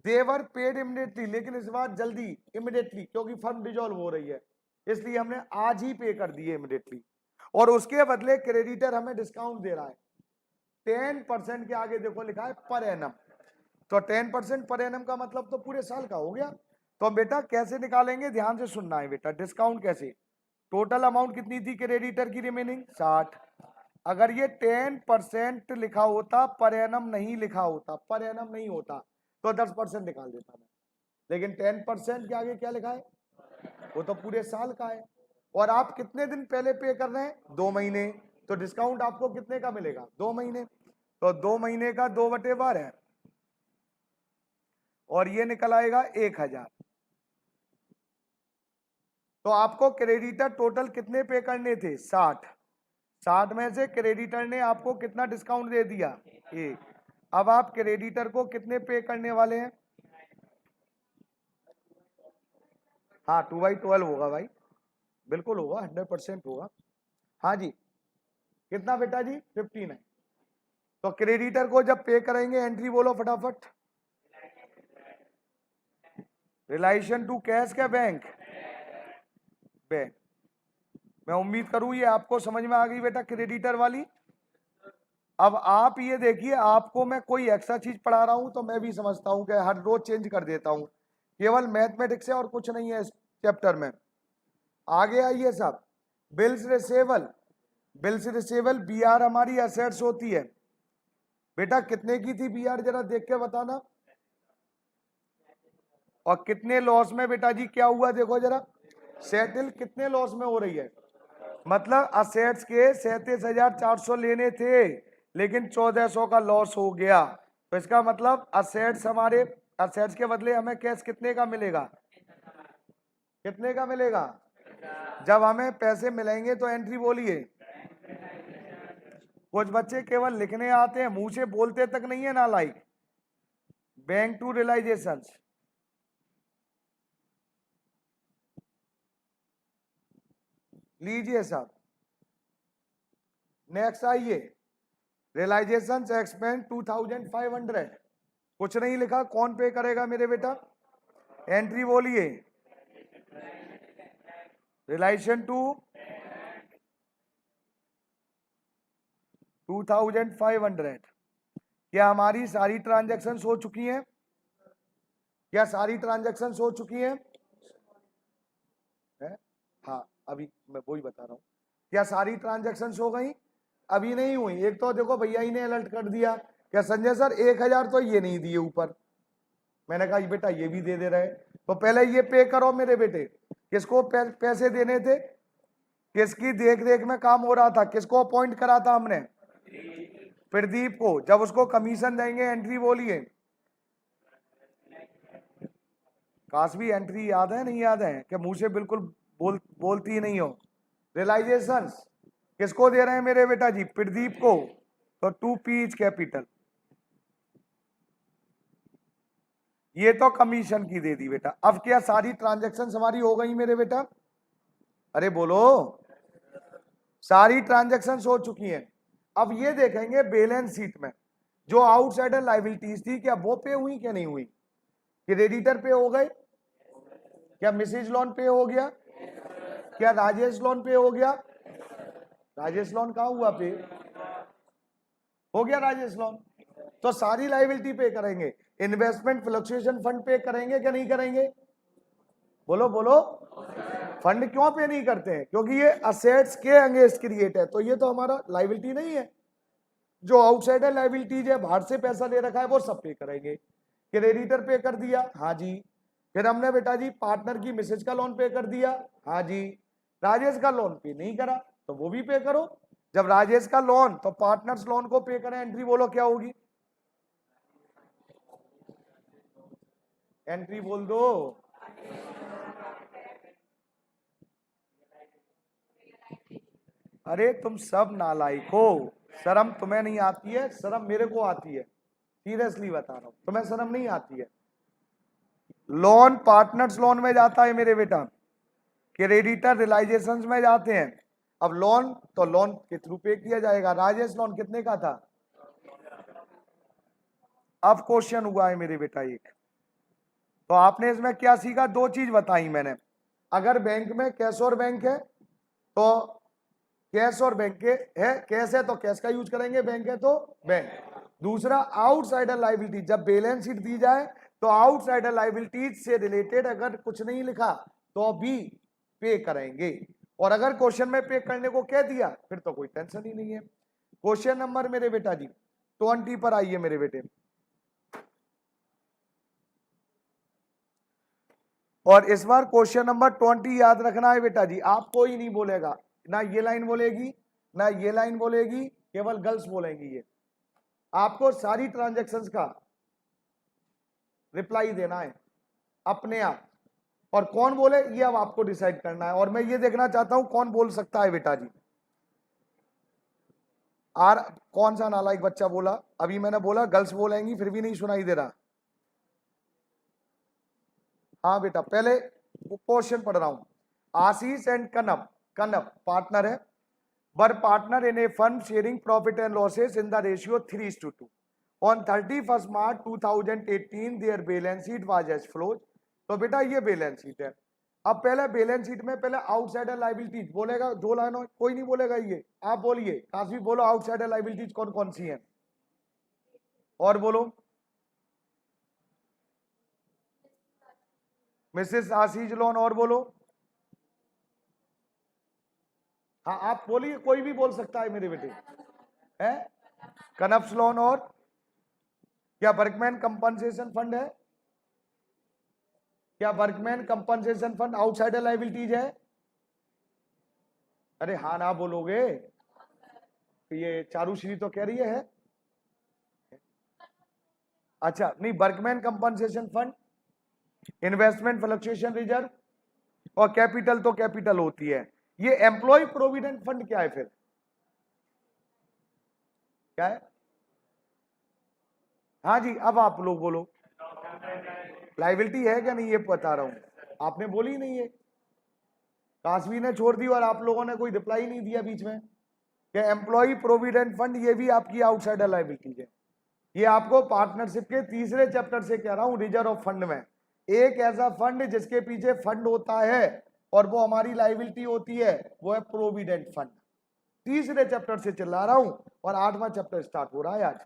देवर पेड इमिडिएटली, लेकिन इस बार जल्दी इमिडिएटली, क्योंकि फर्म डिजोल्व हो रही है इसलिए हमने आज ही पे कर दिए इमिडिएटली। और उसके बदले क्रेडिटर हमें डिस्काउंट दे रहा है 10% के आगे देखो लिखा है पर एनम। तो 10% पर एनम का मतलब तो पूरे साल का हो गया। तो बेटा कैसे निकालेंगे, ध्यान से सुनना है बेटा। डिस्काउंट कैसे? टोटल अमाउंट कितनी थी क्रेडिटर की रिमेनिंग? 60। अगर ये 10% लिखा होता, पर एनम नहीं लिखा होता, पर एनम नहीं होता तो 10% निकाल देता मैं। लेकिन 10% के आगे क्या लिखा है? वो तो पूरे साल का है। और आप कितने दिन पहले पे कर रहे हैं? 2 महीने। तो डिस्काउंट आपको कितने का मिलेगा? 2 महीने। तो 2 महीने का 2/12 है और ये निकल आएगा 1,000। तो आपको क्रेडिटर टोटल कितने पे करने थे? 60। 60 में से क्रेडिटर ने आपको कितना डिस्काउंट दे दिया? 1। अब आप क्रेडिटर को कितने पे करने वाले हैं? हाँ 2/12 होगा भाई, बिल्कुल होगा, 100% होगा। हाँ जी, कितना बेटा जी? 59। तो क्रेडिटर को जब पे करेंगे एंट्री बोलो फटाफट। रिलेशन टू कैश का बैंक? बैंक। मैं उम्मीद करूं ये आपको समझ में आ गई बेटा क्रेडिटर वाली। अब आप ये देखिए, आपको मैं कोई एक्स्ट्रा चीज पढ़ा रहा हूं तो मैं भी समझता हूं कि हर रोज चेंज कर देता हूं। केवल मैथमेटिक्स है और कुछ नहीं है इस चैप्टर में। आगे आइए साहब, bills receivable. Bills receivable BR हमारी एसेट्स होती है बेटा। कितने की थी बीआर जरा देख के बताना। और कितने लॉस में बेटा जी क्या हुआ देखो जरा। सेटल कितने लॉस में हो रही है? मतलब असेट्स के 37,400 लेने थे लेकिन 1,400 का लॉस हो गया। तो इसका मतलब असेट्स हमारे, असेट्स के बदले हमें कैश कितने का मिलेगा? कितने का मिलेगा? जब हमें पैसे मिलेंगे तो एंट्री बोलिए। कुछ बच्चे केवल लिखने आते हैं, मुंह से बोलते तक नहीं है ना लाइक। Bank to realisation. लीजिए साहब, नेक्स्ट आइए। Realisation expense 2,500। कुछ नहीं लिखा, कौन पे करेगा मेरे बेटा? एंट्री बोलिए। Relation to 2500। क्या हमारी सारी ट्रांजैक्शन हो चुकी हैं? क्या सारी ट्रांजैक्शन हो चुकी हैं? है? हाँ, अभी मैं वही बता रहा हूँ। क्या सारी ट्रांजैक्शन हो गई? अभी नहीं हुई। एक तो देखो भैया ही ने अलर्ट कर दिया, क्या संजय सर 1000 तो ये नहीं दिए ऊपर। मैंने कहा बेटा ये भी दे रहे, तो पहले ये पे करो मेरे बेटे। किसको पैसे देने थे? किसकी देख रेख में काम हो रहा था? किसको अपॉइंट करा था हमने? प्रदीप को। जब उसको कमीशन देंगे, एंट्री बोलिए। काशवी एंट्री याद है नहीं याद है? क्या मुंह से बिल्कुल बोलती ही नहीं हो? रियलाइजेशन किसको दे रहे हैं मेरे बेटा जी? प्रदीप को। तो 2P इज कैपिटल। ये तो कमीशन की दे दी बेटा। अब क्या सारी ट्रांजैक्शन हमारी हो गई मेरे बेटा? अरे बोलो, सारी ट्रांजैक्शन हो चुकी हैं। अब ये देखेंगे बैलेंस शीट में जो आउटसाइडर लायबिलिटीज थी, क्या वो पे हुई क्या नहीं हुई? क्रेडिटर पे हो गए? क्या मिसेज लोन पे हो गया? क्या राजेश लोन पे हो गया? राजेश लोन कहाँ हुआ पे? हो गया राजेश लोन। तो सारी लायबिलिटी पे करेंगे। इन्वेस्टमेंट फ्लक्चुएशन फंड पे करेंगे क्या नहीं करेंगे? बोलो बोलो। फंड क्यों पे नहीं करते हैं? क्योंकि ये असेट्स के अगेंस्ट क्रिएट है, तो ये तो हमारा लायबिलिटी नहीं है। जो आउटसाइडर लायबिलिटीज है, बाहर से पैसा ले रखा है, वो सब पे करेंगे। क्रेडिटर पे कर दिया, हाँ जी। फिर हमने बेटा जी पार्टनर की मिसेज का लोन पे कर दिया, हाँ जी। राजेश का लोन पे नहीं करा, तो वो भी पे करो। जब राजेश का लोन, तो पार्टनर्स लोन को पे करें। एंट्री बोलो क्या होगी? एंट्री बोल दो। अरे तुम सब नालायक हो। शर्म तुम्हें नहीं आती है, शर्म मेरे को आती है। सीरियसली बता रहा हूं, तुम्हें शर्म नहीं आती है। लोन पार्टनर्स लोन में जाता है मेरे बेटा, क्रेडिटर रियलाइजेशन में जाते हैं। अब लोन तो लोन के थ्रू पे किया जाएगा। राजेश लोन कितने का था? अब क्वेश्चन हुआ है मेरे बेटा एक, तो आपने इसमें क्या सीखा? दो चीज बताई मैंने। अगर बैंक में कैश और बैंक है तो कैश और बैंक के है, कैश है तो कैश का यूज करेंगे, बैंक है तो बैंक। दूसरा आउटसाइडर लायबिलिटी, जब बैलेंस शीट दी जाए तो आउटसाइडर लायबिलिटीज से रिलेटेड अगर कुछ नहीं लिखा तो भी पे करेंगे। और अगर क्वेश्चन में पे करने को कह दिया फिर तो कोई टेंशन ही नहीं है। क्वेश्चन नंबर मेरे बेटा जी 20 पर आइए मेरे बेटे। और इस बार क्वेश्चन नंबर 20 याद रखना है बेटा जी। आप कोई नहीं बोलेगा, ना ये लाइन बोलेगी ना ये लाइन बोलेगी, केवल गर्ल्स बोलेंगी। ये आपको सारी ट्रांजैक्शंस का रिप्लाई देना है अपने आप, और कौन बोले ये अब आपको डिसाइड करना है। और मैं ये देखना चाहता हूं कौन बोल सकता है बेटा जी। आर कौन सा नालायक बच्चा बोला? अभी मैंने बोला गर्ल्स बोलेंगी, फिर भी नहीं सुनाई दे रहा। हाँ बेटा, पहले क्वेश्चन पढ़ रहा हूं। आशीष एंड कनप, कनप पार्टनर है, were partner in a fund sharing profit and losses in the ratio 3:2। On 31 March 2018 their balance sheet was as follows. तो बेटा ये बैलेंस शीट है। अब पहले बैलेंस शीट में पहले आउटसाइडर लायबिलिटीज बोलेगा, दो लाइनों कोई नहीं बोलेगा। ये आप बोलिए, काफी बोलो आउटसाइडर लायबिलिटीज कौन कौन सी हैं, और बोलो। मिसेस आशीष लोन, और बोलो। हाँ आप बोलिए, कोई भी बोल सकता है मेरे बेटे। है कनप्स लोन, और क्या वर्कमैन कंपनसेशन फंड है? क्या workman compensation fund outsider liabilities है? अरे हाँ ना बोलोगे? ये चारूश्री तो कह रही है। अच्छा नहीं, workman compensation fund, investment fluctuation reserve, और कैपिटल तो कैपिटल होती है। ये एम्प्लॉय प्रोविडेंट फंड क्या है फिर? क्या है? हाँ जी, अब आप लोग बोलो। लायबिलिटी है क्या नहीं ये बता रहा हूं, आपने बोली नहीं है। काशवी ने छोड़ दी और आप लोगों ने कोई रिप्लाई नहीं दिया बीच में। क्या एम्प्लॉय प्रोविडेंट फंड ये भी आपकी आउटसाइडर लायबिलिटी है। ये आपको पार्टनरशिप के तीसरे चैप्टर से कह रहा हूं, रिजर्व ऑफ फंड में। एक ऐसा फंड जिसके पीछे फंड होता है और वो हमारी लायबिलिटी होती है, वो है प्रोविडेंट फंड। तीसरे चैप्टर से चिल्ला रहा हूं और 8वां चैप्टर स्टार्ट हो रहा है आज।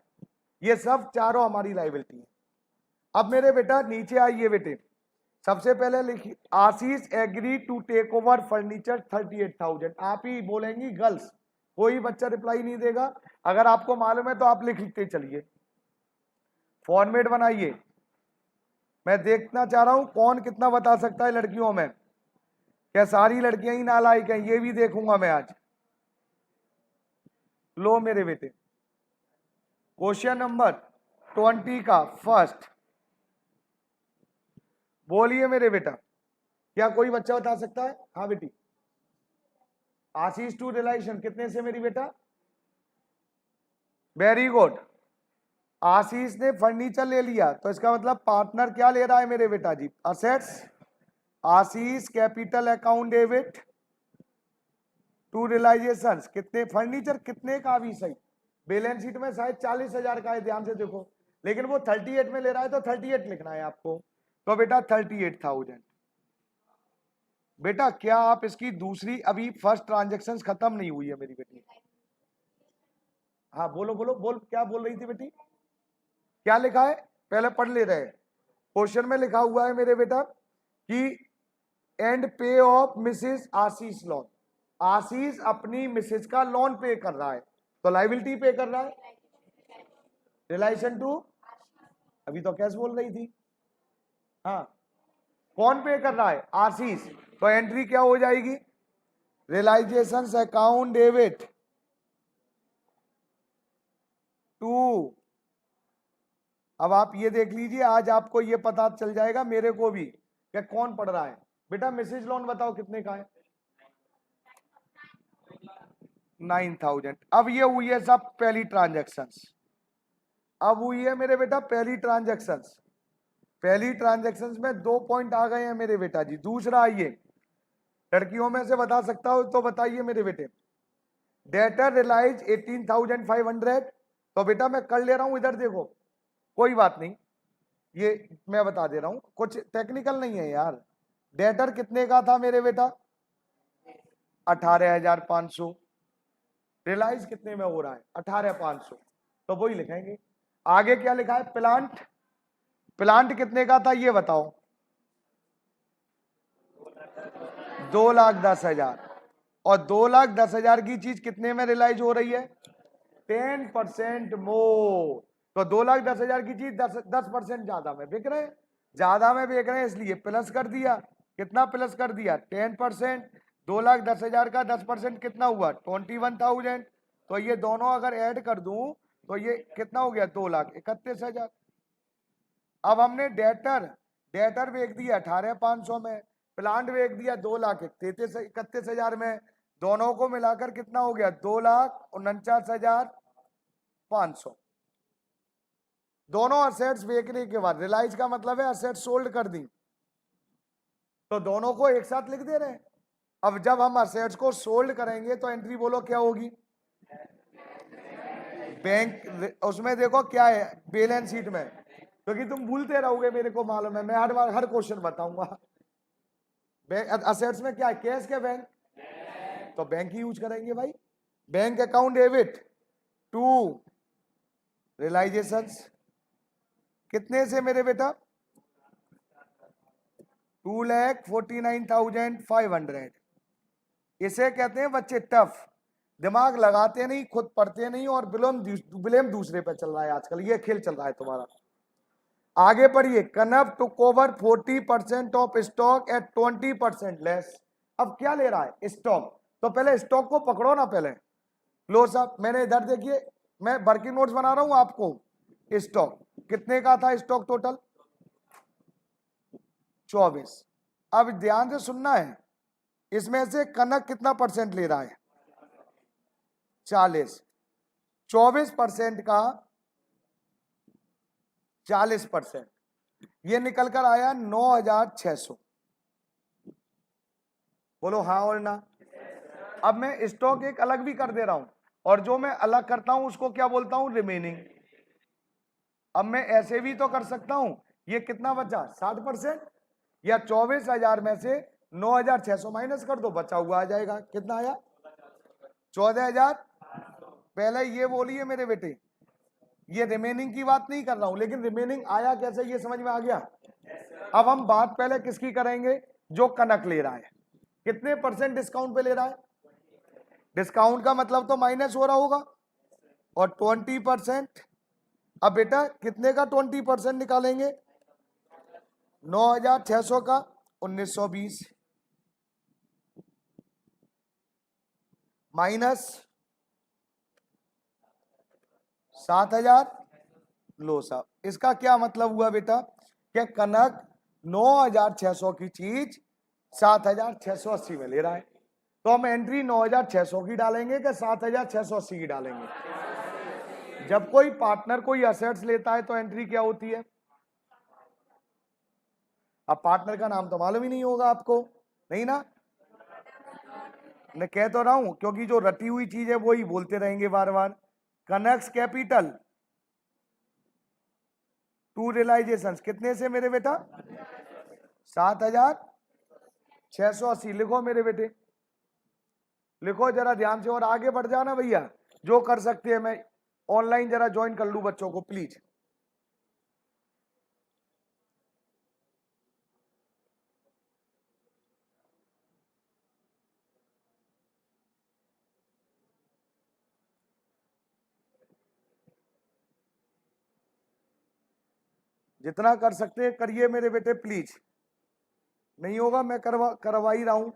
ये सब चारों हमारी लाइबिलिटी है। अब मेरे बेटा नीचे आइए बेटे, सबसे पहले लिखिए Ashish agree to take over furniture 38,000। आप ही बोलेंगी गर्ल्स, कोई बच्चा रिप्लाई नहीं देगा। अगर आपको मालूम है तो आप लिखते चलिए, फॉर्मेट बनाइए। मैं देखना चाह रहा हूं कौन कितना बता सकता है लड़कियों में। क्या सारी लड़कियां ही नालायक हैं, ये भी देखूंगा मैं आज। लो मेरे बेटे, क्वेश्चन नंबर 20 का फर्स्ट, बोलिए मेरे बेटा, क्या कोई बच्चा बता सकता है? हाँ बेटी, आशीष टू रिलेशन कितने से मेरी बेटा? Very good. आशीष ने फर्नीचर ले लिया तो इसका मतलब पार्टनर क्या ले रहा है मेरे बेटा जी? Assets. Ashish capital account debit to realisation कितने, फर्नीचर कितने का भी सही, बैलेंस शीट में शायद 40,000 का है, ध्यान से देखो, लेकिन वो 38 में ले रहा है तो 38 लिखना है आपको। तो बेटा 38,000। बेटा क्या आप इसकी दूसरी, अभी फर्स्ट ट्रांजेक्शन खत्म नहीं हुई है मेरी बेटी? हाँ बोलो बोलो बोल, क्या बोल रही थी बेटी? क्या लिखा है पहले पढ़ ले रहे। क्वेश्चन में लिखा हुआ है मेरे बेटा कि एंड पे ऑफ मिसेस आशीष लोन, आशीष अपनी मिसेस का लोन पे कर रहा है, तो लाइबिलिटी पे कर रहा है रिलेशन टू, अभी तो कैसे बोल रही थी? हाँ, कौन पे कर रहा है? आशीष। तो एंट्री क्या हो जाएगी? Realisation account debit to. अब आप ये देख लीजिए, आज आपको ये पता चल जाएगा मेरे को भी कि कौन पढ़ रहा है। बेटा मैसेज लोन बताओ कितने का है? 9,000। अब ये हुई है सब पहली ट्रांजैक्शंस, अब हुई है मेरे बेटा पहली ट्रांजैक्शंस। पहली ट्रांजैक्शंस में 2 पॉइंट आ गए हैं मेरे बेटा जी। दूसरा आइए, लड़कियों में से बता सकता हो तो बताइए मेरे बेटे। Debtor relies 18,500। तो बेटा मैं कर ले रहा हूं, इधर देखो, कोई बात नहीं, ये मैं बता दे रहा हूं, कुछ टेक्निकल नहीं है यार। डेटर कितने का था मेरे बेटा? 18,500। रिलाइज कितने में हो रहा है? 18,500, तो वही लिखेंगे। आगे क्या लिखा है? प्लांट, प्लांट कितने का था ये बताओ? 2,10,000। और 2,10,000 की चीज कितने में रिलाइज हो रही है? 10% मोर। तो 2,10,000 की चीज 10% ज्यादा में बिक रहे हैं, ज्यादा में बिक रहे हैं, इसलिए प्लस कर दिया। कितना प्लस कर दिया? 10%। 2,10,000 का 10% कितना हुआ? 21,000। तो ये दोनों अगर ऐड कर दूं तो ये कितना हो गया? 2,31,000। अब हमने डेटर, डेटर बेच दिया 18,500 में, प्लांट बेच दिया 2,31,000 में, दोनों को मिलाकर कितना हो गया? 2,49,500। दोनों असेट्स बेचने के बाद, रिलाइज का मतलब है असेट्स सोल्ड कर दी, तो दोनों को एक साथ लिख दे रहे हैं। अब जब हम असेट्स को सोल्ड करेंगे तो एंट्री बोलो क्या होगी? बैंक, उसमें देखो क्या है बैलेंस शीट में, क्योंकि तुम भूलते रहोगे, मेरे को मालूम है, मैं हर बार हर क्वेश्चन बताऊंगा। असेट्स में क्या है? कैश के बैंक, तो बैंक ही यूज करेंगे भाई। Bank account debit to realisations कितने से मेरे बेटा? 2,49,500। इसे कहते हैं बच्चे टफ, दिमाग लगाते नहीं, खुद पढ़ते नहीं, और ब्लेम दूसरे पे चल रहा है आजकल, ये खेल चल रहा है तुम्हारा। आगे पढ़िए, Kanav to cover 40% of stock at 20% less. अब क्या ले रहा है? स्टॉक। तो पहले स्टॉक को पकड़ो ना पहले। लो साहब, मैंने इधर देखिए, मैं वर्किंग नोट्स बना रहा हूं आपको। स्टॉक कितने का था? Stock total 24। अब ध्यान से सुनना है, इसमें से कनक कितना परसेंट ले रहा है? 40। 24% का 40%, ये निकल कर आया 9,600। बोलो हाँ और ना। अब मैं स्टॉक एक अलग भी कर दे रहा हूं, और जो मैं अलग करता हूं उसको क्या बोलता हूं? रिमेनिंग। अब मैं ऐसे भी तो कर सकता हूं, ये कितना बचा? 60%, या 24,000 में से 9,600 माइनस कर दो, बचा हुआ आ जाएगा। कितना आया? 14,000। पहले ये बोलिए मेरे बेटे, ये रिमेनिंग की बात नहीं कर रहा हूं, लेकिन रिमेनिंग आया कैसे ये समझ में आ गया। अब हम बात पहले किसकी करेंगे, जो कनक ले रहा है, कितने परसेंट डिस्काउंट पे ले रहा है। डिस्काउंट का मतलब तो माइनस हो रहा होगा, और 20%। अब बेटा कितने का 20% निकालेंगे, 9,600 का 1,920 माइनस 7,000। लो साहब, इसका क्या मतलब हुआ बेटा, कि कनक 9,600 की चीज 7,680 में ले रहा है, तो हम एंट्री 9,600 की डालेंगे कि 7,680 की डालेंगे। जब कोई पार्टनर कोई असेट्स लेता है तो एंट्री क्या होती है। अब पार्टनर का नाम तो मालूम ही नहीं होगा आपको, नहीं ना, मैं कह तो रहा हूं, क्योंकि जो रटी हुई चीज है वो ही बोलते रहेंगे बार बार। कनक्स कैपिटल टू रियलाइजेशन कितने से मेरे बेटा, 7,680। लिखो मेरे बेटे, लिखो जरा ध्यान से, और आगे बढ़ जाना भैया, जो कर सकते हैं। मैं ऑनलाइन जरा ज्वाइन कर लूं बच्चों को प्लीज। जितना कर सकते हैं करिए मेरे बेटे प्लीज, नहीं होगा मैं करवा ही रहा हूं।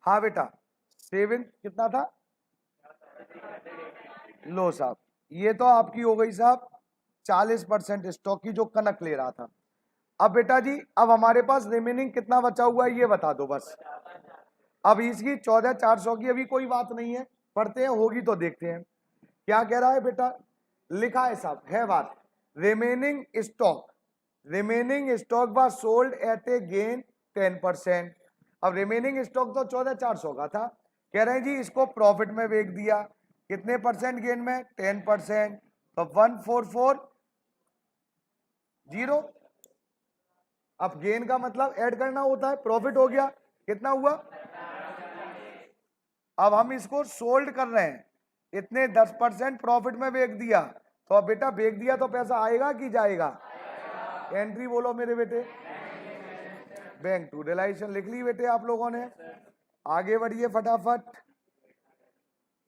हाँ बेटा, सेविंग कितना था, लो साहब, ये तो आपकी हो गई साहब 40% स्टॉक की जो कनक ले रहा था। अब बेटा जी, अब हमारे पास रिमेनिंग कितना बचा हुआ है ये बता दो बस। अब इसकी 14,400 की अभी कोई बात नहीं है, पढ़ते हैं, होगी तो देखते हैं क्या कह रहा है बेटा। लिखा है साहब, है बात, remaining stock, remaining stock was sold at A gain 10%। अब रिमेनिंग स्टॉक तो 14,400 का था, कह रहे हैं जी इसको प्रॉफिट में बेच दिया, कितने परसेंट गेन में, 10%, तो 1,440। अब गेन का मतलब ऐड करना होता है, प्रॉफिट हो गया, कितना हुआ। अब हम इसको सोल्ड कर रहे हैं, इतने 10% प्रॉफिट में बेच दिया, तो अब बेटा बेच दिया तो पैसा आएगा कि जाएगा। एंट्री बोलो मेरे बेटे, बैंक टू रियलाइजेशन लिख ली बेटे आप लोगों ने। आगे बढ़िए फटाफट,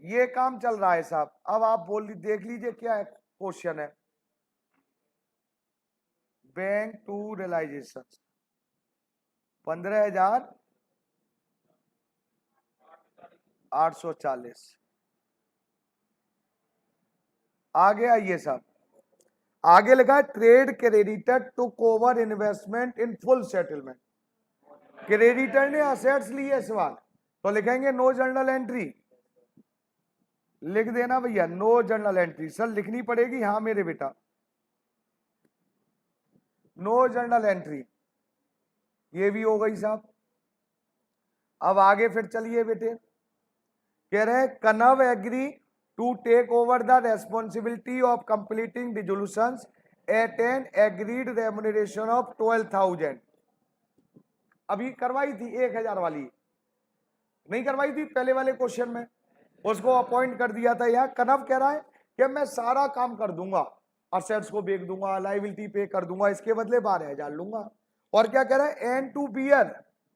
ये काम चल रहा है साहब। अब आप देख लीजिए क्या क्वेश्चन है। Bank to realisation 15,840। आगे आइए साहब, आगे लिखा है trade creditor took over investment in full settlement. Creditor ने असेट्स लिए इस बार, तो लिखेंगे नो जर्नल एंट्री, लिख देना भैया नो जर्नल एंट्री। सर लिखनी पड़ेगी, हाँ मेरे बेटा, नो जर्नल एंट्री, ये भी हो गई साहब। अब आगे फिर चलिए बेटे, कह रहे हैं Kanav agree to take over the responsibility of completing dissolutions at an agreed remuneration of 12,000। अभी करवाई थी 1,000 वाली, नहीं करवाई थी पहले वाले क्वेश्चन में, उसको अपॉइंट कर दिया था। यहाँ कनव कह रहा है कि मैं सारा काम कर दूंगा, असेट्स को बेच दूंगा, लाइबिलिटी पे कर दूंगा, इसके बदले 12,000 लूंगा। और क्या कह रहा है, and to bear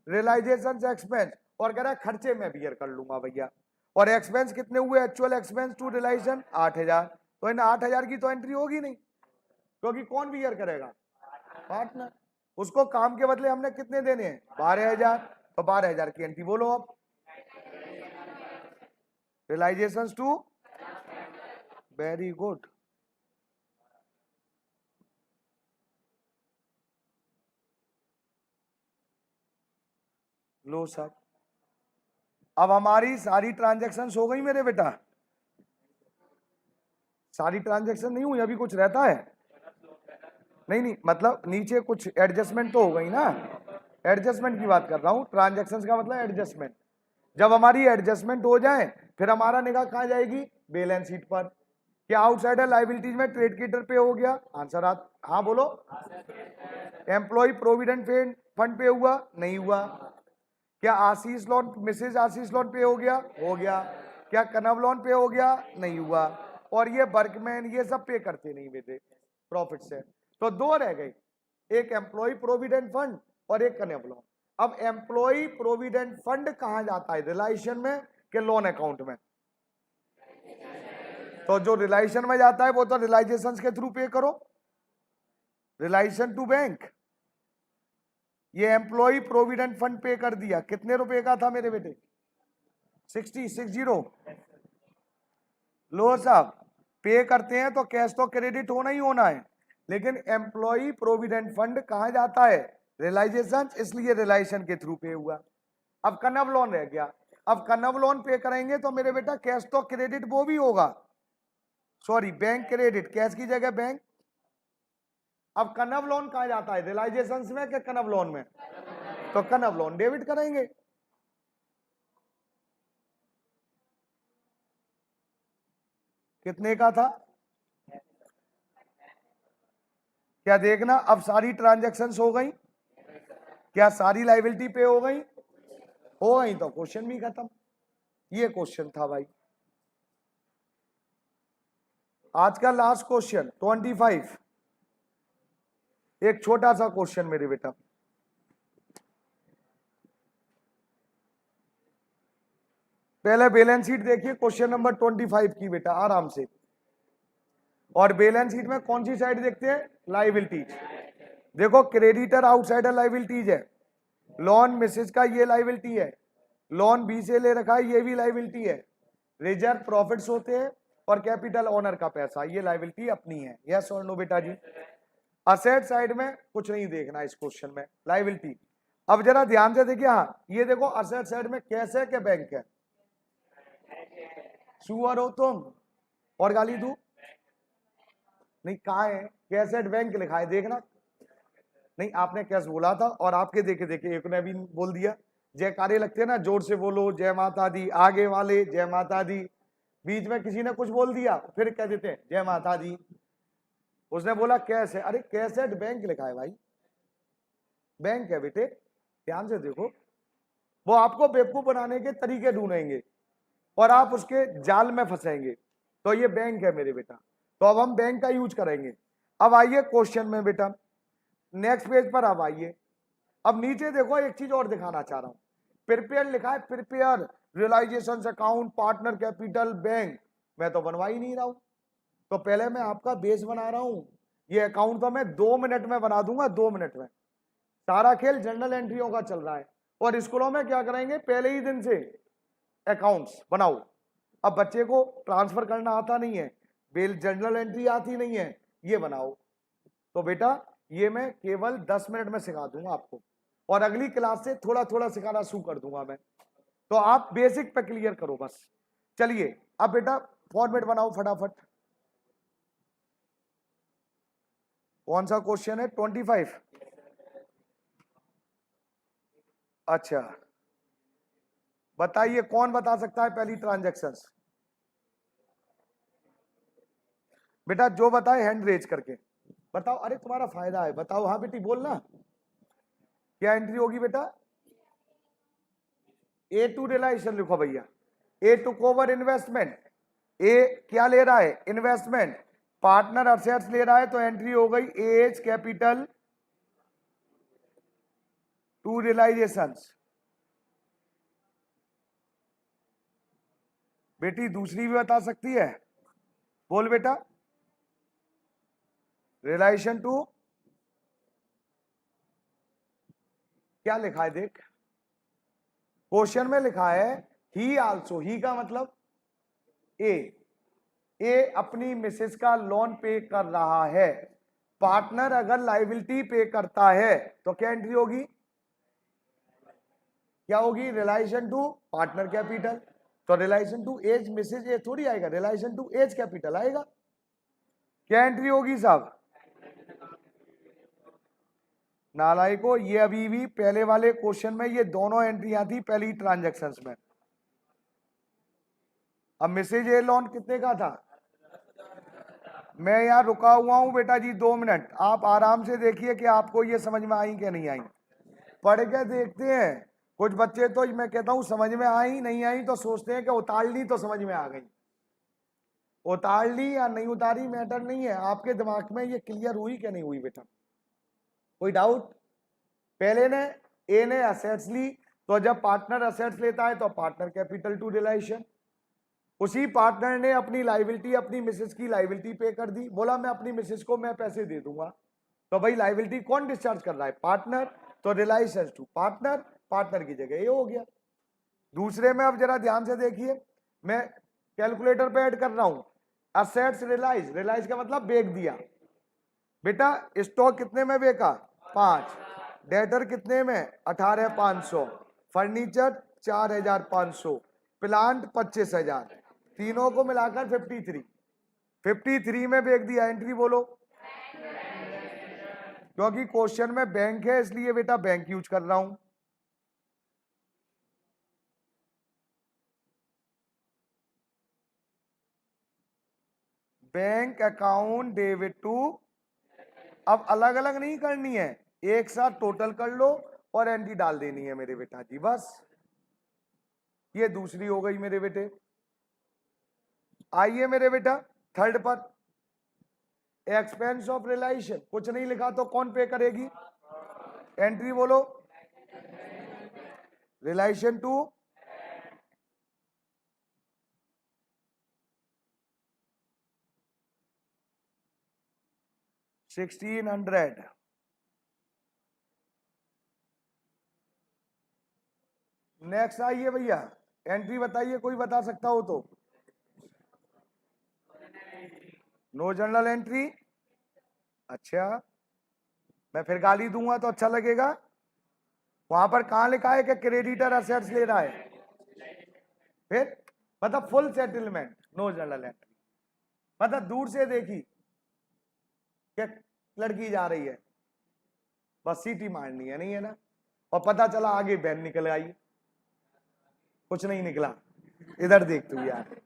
realisation expense, और कह रहा है खर्चे में बियर कर लूंगा भैया। और एक्सपेंस कितने हुए, एक्चुअल एक्सपेंस टू रियलाइजेशन 8,000, तो इन 8,000 की तो एंट्री होगी नहीं, क्योंकि कौन बियर करेगा, पार्टनर। उसको काम के बदले हमने कितने देने हैं, 12,000, तो 12,000 की एंट्री बोलो अब। Realisations to, very good. लो साहब, अब हमारी सारी ट्रांजैक्शंस हो गई मेरे बेटा? सारी ट्रांजैक्शन नहीं हुई, अभी कुछ रहता है? नहीं नहीं, मतलब नीचे कुछ एडजस्टमेंट तो हो गई ना, एडजस्टमेंट की बात कर रहा हूं, ट्रांजैक्शंस का मतलब एडजस्टमेंट। जब हमारी एडजस्टमेंट हो जाए फिर हमारा निगाह कहां जाएगी? बैलेंस शीट पर। क्या आउटसाइडर लायबिलिटीज में ट्रेड क्रेडिटर पे हो गया? आंसर हाँ बोलो। एम्प्लॉय प्रोविडेंट फंड पे हुआ? नहीं हुआ। क्या आशीष लोन, मिसेज आशीष लोन पे हो गया? हो गया। क्या कनव लोन पे हो गया? नहीं हुआ। और ये वर्कमैन ये सब पे करते नहीं बेटे प्रॉफिट से। तो दो रह गई, एक एम्प्लॉय प्रोविडेंट फंड और एक कनव लोन। अब एम्प्लॉय प्रोविडेंट फंड कहां जाता है, रिलायशन में कि लोन अकाउंट में? तो जो रिलायशन में जाता है वो तो रिलाइजेशन के थ्रू पे करो, रिलायशन टू बैंक। ये एम्प्लॉय प्रोविडेंट फंड पे कर दिया, कितने रुपए का था मेरे बेटे? 60। लो साहब, पे करते हैं तो कैश तो क्रेडिट होना ही होना है, लेकिन एम्प्लॉय प्रोविडेंट फंड कहां जाता है? रिलाइजेशन, इसलिए रिलायशन के थ्रू पे हुआ। अब कनव लोन रह गया, अब कनव लोन पे करेंगे तो मेरे बेटा कैश तो क्रेडिट वो भी होगा, सॉरी बैंक क्रेडिट, कैश की जगह बैंक। अब कनव लोन कहां जाता है, रिलाइजेशन में कि कनव लोन में? तो कनव लोन डेबिट करेंगे। कितने का था? क्या देखना, अब सारी ट्रांजैक्शंस हो गई? क्या सारी लायबिलिटी पे हो गई? हो गई तो क्वेश्चन भी खत्म। ये क्वेश्चन था भाई आज का लास्ट क्वेश्चन 25। एक छोटा सा क्वेश्चन मेरे बेटा, पहले बैलेंस शीट देखिए क्वेश्चन नंबर 25 की बेटा आराम से। और बैलेंस शीट में कौन सी साइड देखते हैं? लायबिलिटीज। देखो क्रेडिटर आउटसाइडर लायबिलिटीज है, लोन मिसेज का ये लायबिलिटी है, लोन बी से ले रखा है ये भी लायबिलिटी है, रिजर्व प्रॉफिट्स होते हैं और कैपिटल ओनर का पैसा, ये लायबिलिटी अपनी है। यस और नो बेटा जी? असेट साइड में कुछ नहीं देखना इस क्वेश्चन में, लायबिलिटी। अब जरा ध्यान से देखिए, हाँ ये देखो असेट साइड में कैश है कि बैंक है? सुअर हो तुम और गाली दू? नहीं कहाँ है? कैसेट बैंक लिखा है देखना। नहीं आपने कैश बोला था और आपके देखे देखे एक ने भी बोल दिया। जयकारे लगते हैं ना, जोर से बोलो जय माता दी, आगे वाले जय माता दी, बीच में किसी ने कुछ बोल दिया फिर कह देते हैं जय माता दी। उसने बोला कैश है, अरे कैसेट बैंक लिखा है भाई, बैंक है बेटे, ध्यान से देखो। वो आपको बेवकूफ बनाने के तरीके ढूंढेंगे और आप उसके जाल में फंसेंगे। तो ये बैंक है मेरे बेटा, तो अब हम बैंक का यूज करेंगे। अब आइए क्वेश्चन में बेटा, नेक्स्ट पेज पर अब आइए। अब नीचे देखो एक चीज और दिखाना चाह रहा हूं, प्रिपेयर लिखा है, prepare realisation account partner capital bank, मैं तो बनवा ही नहीं रहा हूं। तो पहले मैं आपका बेस बना रहा हूं, ये अकाउंट तो मैं 2 मिनट में बना दूंगा, 2 मिनट में। सारा खेल जनरल एंट्रियों का चल रहा है और स्कूलों में क्या करेंगे, पहले ही दिन से अकाउंट्स बनाओ। अब बच्चे को ट्रांसफर करना आता नहीं है, बेल जनरल एंट्री आती नहीं है, ये बनाओ। तो बेटा ये मैं केवल 10 मिनट में सिखा दूंगा आपको और अगली क्लास से थोड़ा थोड़ा सिखाना शुरू कर दूंगा मैं, तो आप बेसिक पे क्लियर करो बस। चलिए अब बेटा फॉर्मेट बनाओ फटाफट। कौन सा क्वेश्चन है? 25। अच्छा बताइए कौन बता सकता है पहली ट्रांजैक्शंस? बेटा जो बताए हैंड रेज करके बताओ, अरे तुम्हारा फायदा है, बताओ। हाँ बेटी बोलना, क्या एंट्री होगी बेटा? ए टू रिलायशन लिखो भैया, ए टू ओवर इन्वेस्टमेंट, ए क्या ले रहा है? इन्वेस्टमेंट, पार्टनर असेट्स ले रहा है तो एंट्री हो गई एज कैपिटल टू रियलाइजेशंस। बेटी दूसरी भी बता सकती है, बोल बेटा। रिलेशन टू क्या लिखा है देख, क्वेश्चन में लिखा है ही आल्सो, ही का मतलब ए अपनी मिसेस का लोन पे कर रहा है, पार्टनर अगर लायबिलिटी पे करता है तो क्या एंट्री होगी? क्या होगी, रिलेशन टू पार्टनर कैपिटल। तो रिलेशन टू एज मिसेज ए थोड़ी आएगा, रिलेशन टू एज कैपिटल आएगा। क्या एंट्री होगी साहब, नालायको, ये अभी भी पहले वाले क्वेश्चन में ये दोनों एंट्रियां थी पहली ट्रांजैक्शंस में। अब मिसेज ए लोन कितने का था, मैं यहाँ रुका हुआ हूं बेटा जी 2 मिनट, आप आराम से देखिए कि आपको ये समझ में आई कि नहीं आई। पढ़ के देखते हैं, कुछ बच्चे तो मैं कहता हूं समझ में आई नहीं आई तो सोचते हैं कि उतार ली तो समझ में आ गई। उतार ली या नहीं उतारी मैटर नहीं है, आपके दिमाग में ये क्लियर हुई कि नहीं हुई बेटा, कोई डाउट। पहले ने ए ने असेट्स ली, तो जब पार्टनर असेट्स लेता है तो पार्टनर कैपिटल टू रिलेशन, उसी पार्टनर ने अपनी लाइबिलिटी अपनी मिसेस की लाइबिलिटी पे कर दी, बोला मैं अपनी मिसेस को मैं पैसे दे दूंगा, तो भाई लाइबिलिटी कौन डिस्चार्ज कर रहा है, पार्टनर, तो रिलेशन टू पार्टनर, पार्टनर की जगह ये हो गया। दूसरे में अब जरा ध्यान से देखिए, मैं कैलकुलेटर पे ऐड कर रहा हूं, असेट्स रिलाइज, रिलाइज का मतलब बेच दिया बेटा, स्टॉक कितने में बेचा 5, डेटर कितने में 18,500, फर्नीचर 4,500, प्लांट 25,000, तीनों को मिलाकर 53 में बेच दिया। एंट्री बोलो, क्योंकि क्वेश्चन में बैंक है इसलिए बेटा बैंक यूज कर रहा हूं। बैंक अकाउंट डेबिट टू, अब अलग अलग नहीं करनी है, एक साथ टोटल कर लो और एंट्री डाल देनी है मेरे बेटा जी, बस ये दूसरी हो गई मेरे बेटे। आइए मेरे बेटा थर्ड पर, एक्सपेंस ऑफ रिलेशन, कुछ नहीं लिखा तो कौन पे करेगी, एंट्री बोलो, रिलेशन टू 1600, नेक्स्ट आइए भैया, एंट्री बताइए कोई बता सकता हो तो, नो जर्नल एंट्री। अच्छा, मैं फिर गाली दूंगा तो अच्छा लगेगा, वहां पर कहां लिखा है कि क्रेडिटर असेट्स ले रहा है, फिर मतलब full settlement, no journal entry, मतलब दूर से देखी कि लड़की जा रही है, बस सीटी मारनी है, नहीं है ना, और पता चला आगे बहन निकल आई, कुछ नहीं निकला, इधर देख तू यार,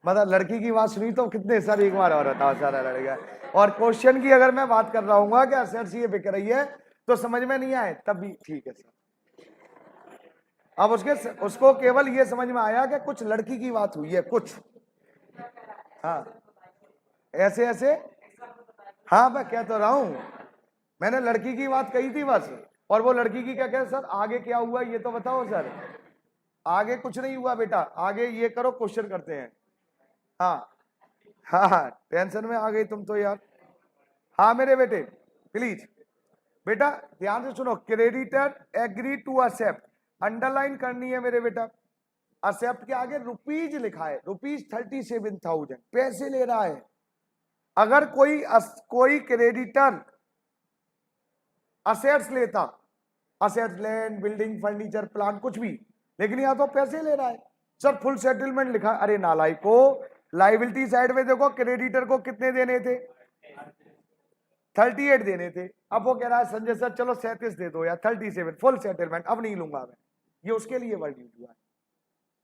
मतलब लड़की की बात सुनी तो कितने सर एक बार और बताओ सारा लड़का। और क्वेश्चन की अगर मैं बात कर रहा हूँ कि असेट्स ये बिक रही है तो समझ में नहीं आए तब भी ठीक है सर, अब उसको केवल ये समझ में आया कि कुछ लड़की की बात हुई है कुछ, हाँ ऐसे ऐसे, हाँ मैं कह तो रहा हूं, मैंने लड़की की बात कही थी बस, और वो लड़की की क्या कह सर आगे क्या हुआ ये तो बताओ सर, आगे कुछ नहीं हुआ बेटा, आगे ये करो क्वेश्चन करते हैं। हाँ हाँ टेंशन में आ गई तुम तो यार, हाँ मेरे बेटे प्लीज बेटा ध्यान से सुनो, creditor agree to accept, underline करनी है मेरे बेटा, एक्सेप्ट के आगे रुपीज लिखा है, ₹37,000 पैसे ले रहा है। अगर कोई क्रेडिटर असेट्स लेता, assets land building furniture plant कुछ भी, लेकिन यहां तो पैसे ले रहा है, सर फुल सेटलमेंट लिखा, अरे नालायक को, लाइबिलिटी साइड में देखो क्रेडिटर को कितने देने थे 38 देने थे, अब वो कह रहा है संजय सर चलो 37 दे दो या 37 फुल सेटलमेंट, अब नहीं लूंगा मैं, ये उसके लिए वर्ड यूज हुआ है।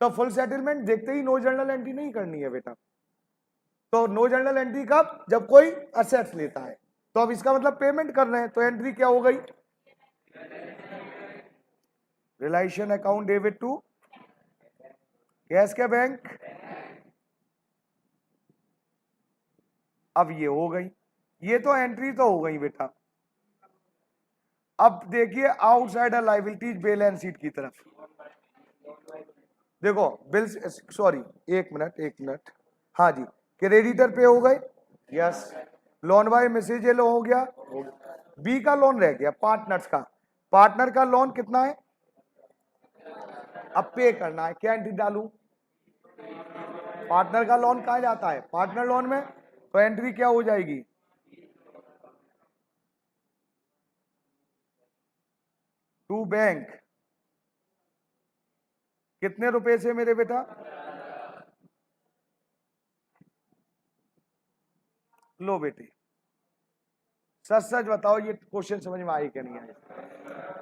तो फुल सेटलमेंट देखते ही नो जर्नल एंट्री नहीं करनी है बेटा, तो नो जर्नल एंट्री कब, जब कोई असेट्स लेता है, तो अब इसका मतलब पेमेंट कर रहे हैं, तो एंट्री क्या हो गई, relation account debit to cash के बैंक, अब ये हो गई, ये तो एंट्री तो हो गई बेटा। अब देखिए आउटसाइडर लाइबिलिटीज बैलेंस शीट की तरफ देखो, बिल्स सॉरी एक मिनट, हाँ जी क्रेडिटर पे हो गए, यस, लोन बाय मैसेज लो हो गया, बी का लोन रह गया पार्टनर्स का, पार्टनर का लोन कितना है, अब पे करना है, क्या एंट्री डालूं, पार्टनर का लोन कहा जाता है पार्टनर लोन में, तो एंट्री क्या हो जाएगी, टू बैंक, कितने रुपए से मेरे बेटा? लो बेटे, सच सच बताओ ये क्वेश्चन समझ में आई क्या नहीं आई?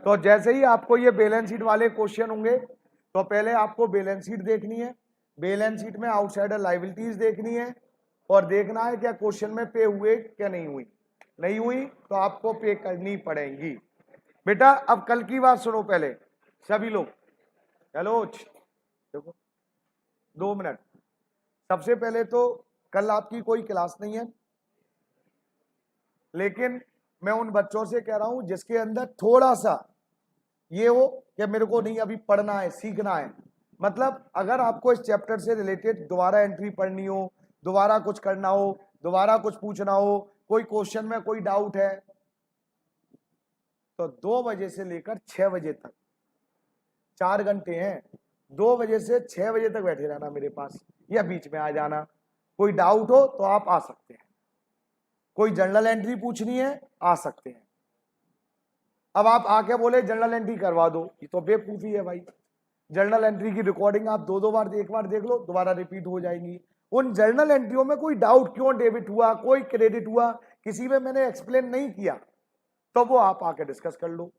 तो जैसे ही आपको ये बैलेंस शीट वाले क्वेश्चन होंगे तो पहले आपको बैलेंस शीट देखनी है, बैलेंस शीट में आउटसाइडर लायबिलिटीज देखनी है और देखना है क्या क्वेश्चन में पे हुए क्या नहीं हुई। नहीं हुई तो आपको पे करनी पड़ेगी। बेटा अब कल की बात सुनो पहले सभी लोग। हेलो देखो 2 मिनट। सबसे पहले तो कल आपकी कोई क्लास नहीं है, लेकिन मैं उन बच्चों से कह रहा हूं जिसके अंदर थोड़ा सा ये हो कि मेरे को नहीं अभी पढ़ना है, सीखना है। मतलब अगर आपको इस चैप्टर से रिलेटेड दोबारा एंट्री पढ़नी हो, दोबारा कुछ करना हो, दोबारा कुछ पूछना हो, कोई क्वेश्चन में कोई डाउट है, तो 2 बजे से लेकर 6 बजे तक 4 घंटे हैं। 2 बजे से 6 बजे तक बैठे रहना मेरे पास या बीच में आ जाना। कोई डाउट हो तो आप आ सकते हैं, कोई जर्नल एंट्री पूछनी है आ सकते हैं। अब आप आके बोले जर्नल एंट्री करवा दो, ये तो बेवकूफी है भाई। जर्नल एंट्री की रिकॉर्डिंग आप 2-2 बार, एक बार देख लो दोबारा रिपीट हो जाएंगी। उन जर्नल एंट्रियों में कोई डाउट क्यों डेबिट हुआ, कोई क्रेडिट हुआ, किसी में मैंने एक्सप्लेन नहीं किया, तो वो आप आके डिस्कस कर लो।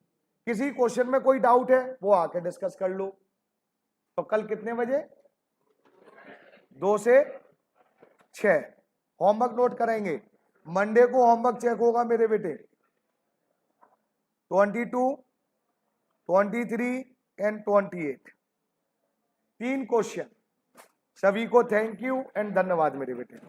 किसी क्वेश्चन में कोई डाउट है वो आके डिस्कस कर लो। तो कल कितने बजे? 2 से 6 होमवर्क नोट करेंगे। मंडे को होमवर्क चेक होगा मेरे बेटे। 22, 23 एंड 28 3 क्वेश्चन। सभी को थैंक यू एंड धन्यवाद मेरे बेटे।